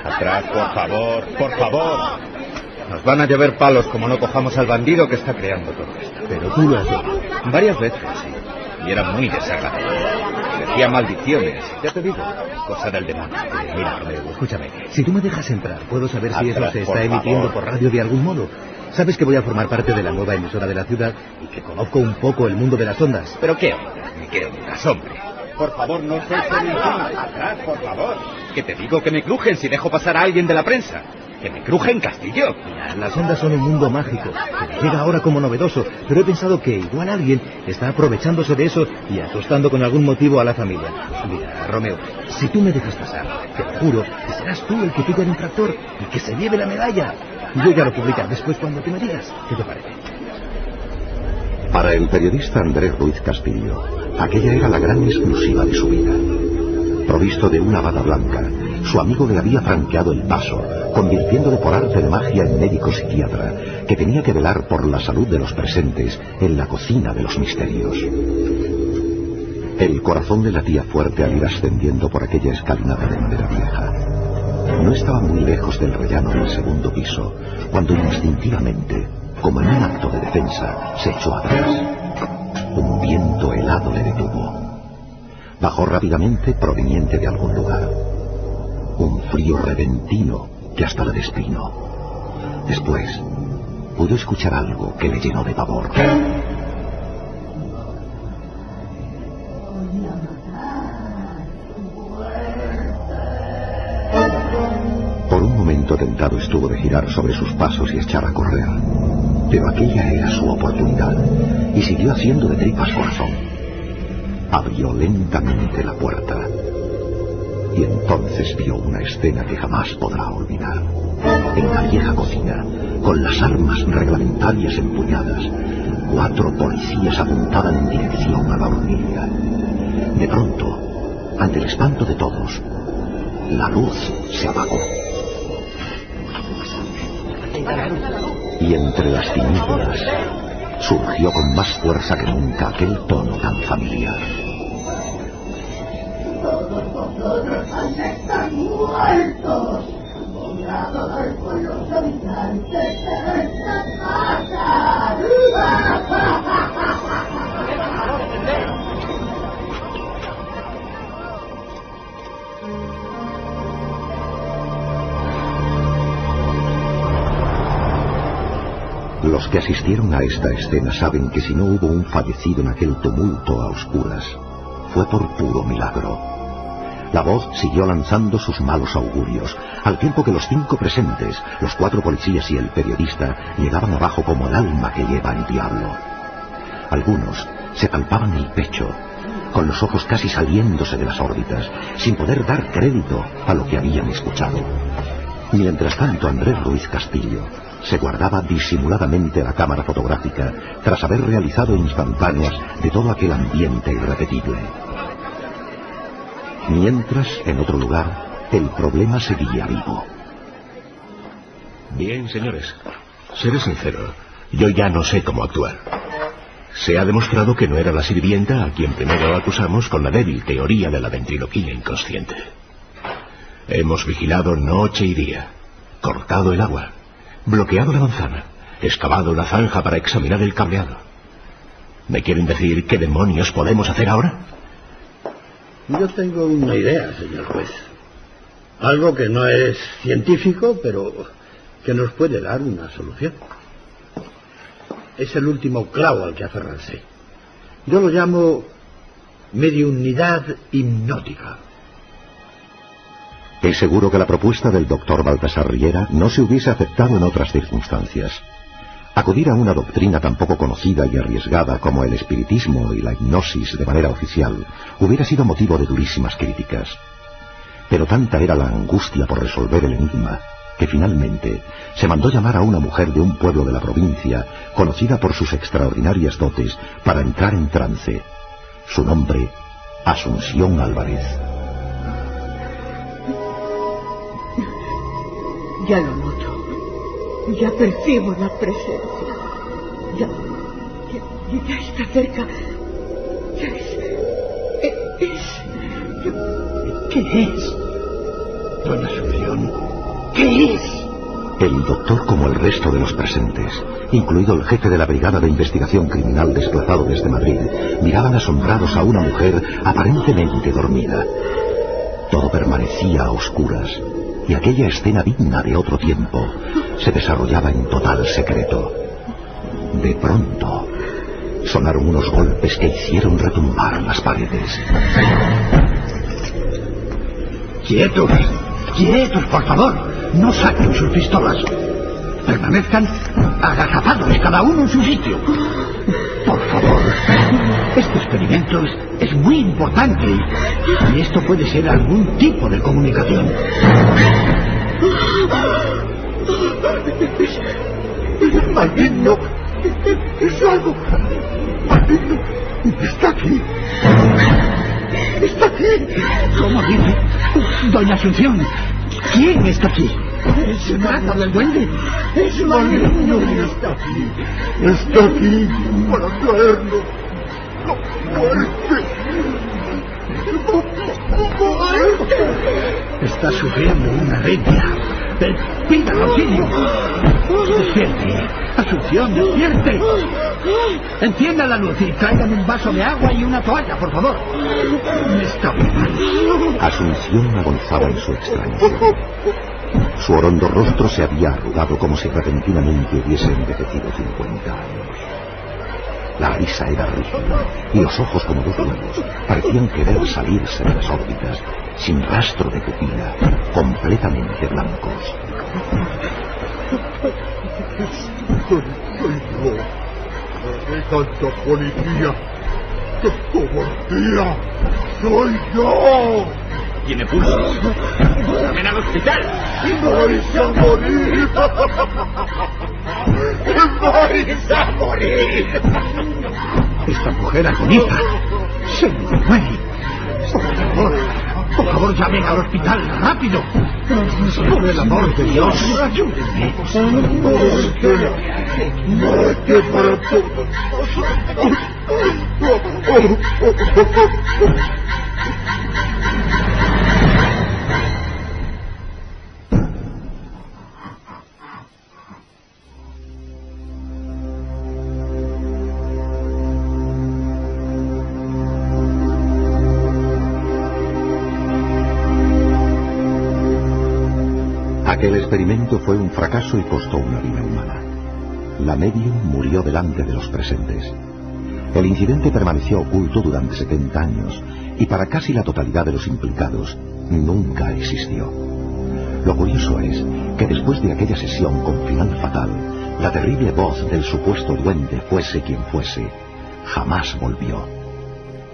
Atrás, por favor, por favor. Nos van a llover palos como no cojamos al bandido que está creando todo esto. Pero tú lo has hecho. Varias veces, sí. Y era muy desagradable. Decía maldiciones. Ya te digo, cosa del demonio. Mira, Romeu, escúchame. Si tú me dejas entrar, puedo saber si eso se está emitiendo por radio de algún modo. Sabes que voy a formar parte de la nueva emisora de la ciudad y que conozco un poco el mundo de las ondas. ¿Pero qué ondas? Ni qué ondas, hombre. Por favor, no se echen encima. Atrás, por favor. Que te digo que me crujen si dejo pasar a alguien de la prensa. Que me crujen, Castillo. Mira, las ondas son un mundo mágico, que me llega ahora como novedoso, pero he pensado que igual alguien está aprovechándose de eso y asustando con algún motivo a la familia. Mira, Romeu, si tú me dejas pasar, te lo juro que serás tú el que pille al infractor y que se lleve la medalla. Yo ya lo publicaré después cuando tú me digas. ¿Qué te parece? Para el periodista Andrés Ruiz Castillo, aquella era la gran exclusiva de su vida. Provisto de una bata blanca, su amigo le había franqueado el paso, convirtiéndole por arte de magia en médico psiquiatra, que tenía que velar por la salud de los presentes en la cocina de los misterios. El corazón le latía fuerte al ir ascendiendo por aquella escalinata de madera vieja. No estaba muy lejos del rellano del segundo piso, cuando instintivamente, como en un acto de defensa, se echó atrás. Un viento helado le detuvo. Bajó rápidamente proveniente de algún lugar. Un frío repentino que hasta le despeinó. Después, pudo escuchar algo que le llenó de pavor. Por un momento tentado estuvo de girar sobre sus pasos y echar a correr. Pero aquella era su oportunidad, y siguió haciendo de tripas corazón. Abrió lentamente la puerta, y entonces vio una escena que jamás podrá olvidar. En la vieja cocina, con las armas reglamentarias empuñadas, 4 policías apuntaban en dirección a la hornilla. De pronto, ante el espanto de todos, la luz se apagó. Y entre las tinieblas surgió con más fuerza que nunca aquel tono tan familiar. muertos! ¡Borrados al pueblo habitante de esta casa! Los que asistieron a esta escena saben que si no hubo un fallecido en aquel tumulto a oscuras, fue por puro milagro. La voz siguió lanzando sus malos augurios, al tiempo que los 5 presentes, los 4 policías y el periodista, llegaban abajo como el alma que lleva el diablo. Algunos se palpaban el pecho, con los ojos casi saliéndose de las órbitas, sin poder dar crédito a lo que habían escuchado. Mientras tanto, Andrés Ruiz Castillo se guardaba disimuladamente la cámara fotográfica tras haber realizado instantáneas de todo aquel ambiente irrepetible. Mientras, en otro lugar, el problema seguía vivo. Bien, señores, seré sincero, yo ya no sé cómo actuar. Se ha demostrado que no era la sirvienta a quien primero acusamos con la débil teoría de la ventriloquía inconsciente. Hemos vigilado noche y día, cortado el agua, bloqueado la manzana, excavado la zanja para examinar el cableado. ¿Me quieren decir qué demonios podemos hacer ahora? Yo tengo una idea, señor juez. Algo que no es científico, pero que nos puede dar una solución. Es el último clavo al que aferrarse. Yo lo llamo mediunidad hipnótica. Es seguro que la propuesta del doctor Baltasar Riera no se hubiese aceptado en otras circunstancias. Acudir a una doctrina tan poco conocida y arriesgada como el espiritismo y la hipnosis de manera oficial hubiera sido motivo de durísimas críticas. Pero tanta era la angustia por resolver el enigma que finalmente se mandó llamar a una mujer de un pueblo de la provincia conocida por sus extraordinarias dotes para entrar en trance. Su nombre, Asunción Álvarez. Ya lo noto. Ya percibo la presencia. Ya está cerca. Ya ¿Qué es? Doña Asunción, ¿qué es? El doctor, como el resto de los presentes, incluido el jefe de la Brigada de Investigación Criminal desplazado desde Madrid, miraban asombrados a una mujer aparentemente dormida. Todo permanecía a oscuras, y aquella escena digna de otro tiempo se desarrollaba en total secreto. De pronto, sonaron unos golpes que hicieron retumbar las paredes. ¡Quietos! ¡Quietos, por favor! No saquen sus pistolas. Permanezcan agazapados, cada uno en su sitio. Por favor. Este experimento es muy importante y esto puede ser algún tipo de comunicación. Es maligno. Es algo maligno. Está aquí. Está aquí. ¿Cómo dice? Doña Asunción, ¿quién está aquí? ¿Se trata del duende? Es maligno y está aquí. Está aquí para traernos la muerte. Está sufriendo una arritmia. Pida auxilio. Despierte. Asunción, despierte. Encienda la luz y traigan un vaso de agua y una toalla, por favor. Está muy mal. Asunción agonzaba en su extrañeza. Su orondo rostro se había arrugado como si repentinamente hubiese envejecido 50 años. La risa era rígida y los ojos, como dos huevos, parecían querer salirse de las órbitas, sin rastro de pupila, completamente blancos. Soy yo. De tanta policía. ¡Qué cobardía! ¡Soy yo! Tiene pulsos. ¡Llamen al hospital! ¡Vais a morir! ¡Vais a morir! Esta mujer agoniza. Se muere. Por favor, llamen al hospital, rápido. Por el amor de Dios, ayúdenme. ¡Muerte para todos! El experimento fue un fracaso y costó una vida humana. La medium murió delante de los presentes. El incidente permaneció oculto durante 70 años y para casi la totalidad de los implicados nunca existió. Lo curioso es que después de aquella sesión con final fatal, la terrible voz del supuesto duende, fuese quien fuese, jamás volvió.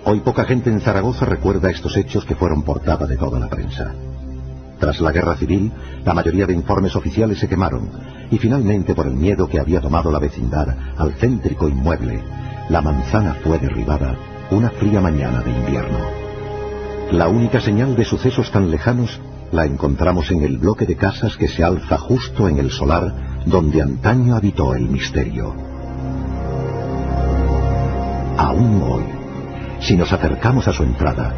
Hoy poca gente en Zaragoza recuerda estos hechos que fueron portada de toda la prensa. Tras la guerra civil, la mayoría de informes oficiales se quemaron, y finalmente, por el miedo que había tomado la vecindad al céntrico inmueble, la manzana fue derribada una fría mañana de invierno. La única señal de sucesos tan lejanos la encontramos en el bloque de casas que se alza justo en el solar donde antaño habitó el misterio. Aún hoy, si nos acercamos a su entrada,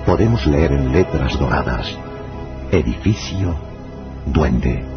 podemos leer en letras doradas: Edificio Duende.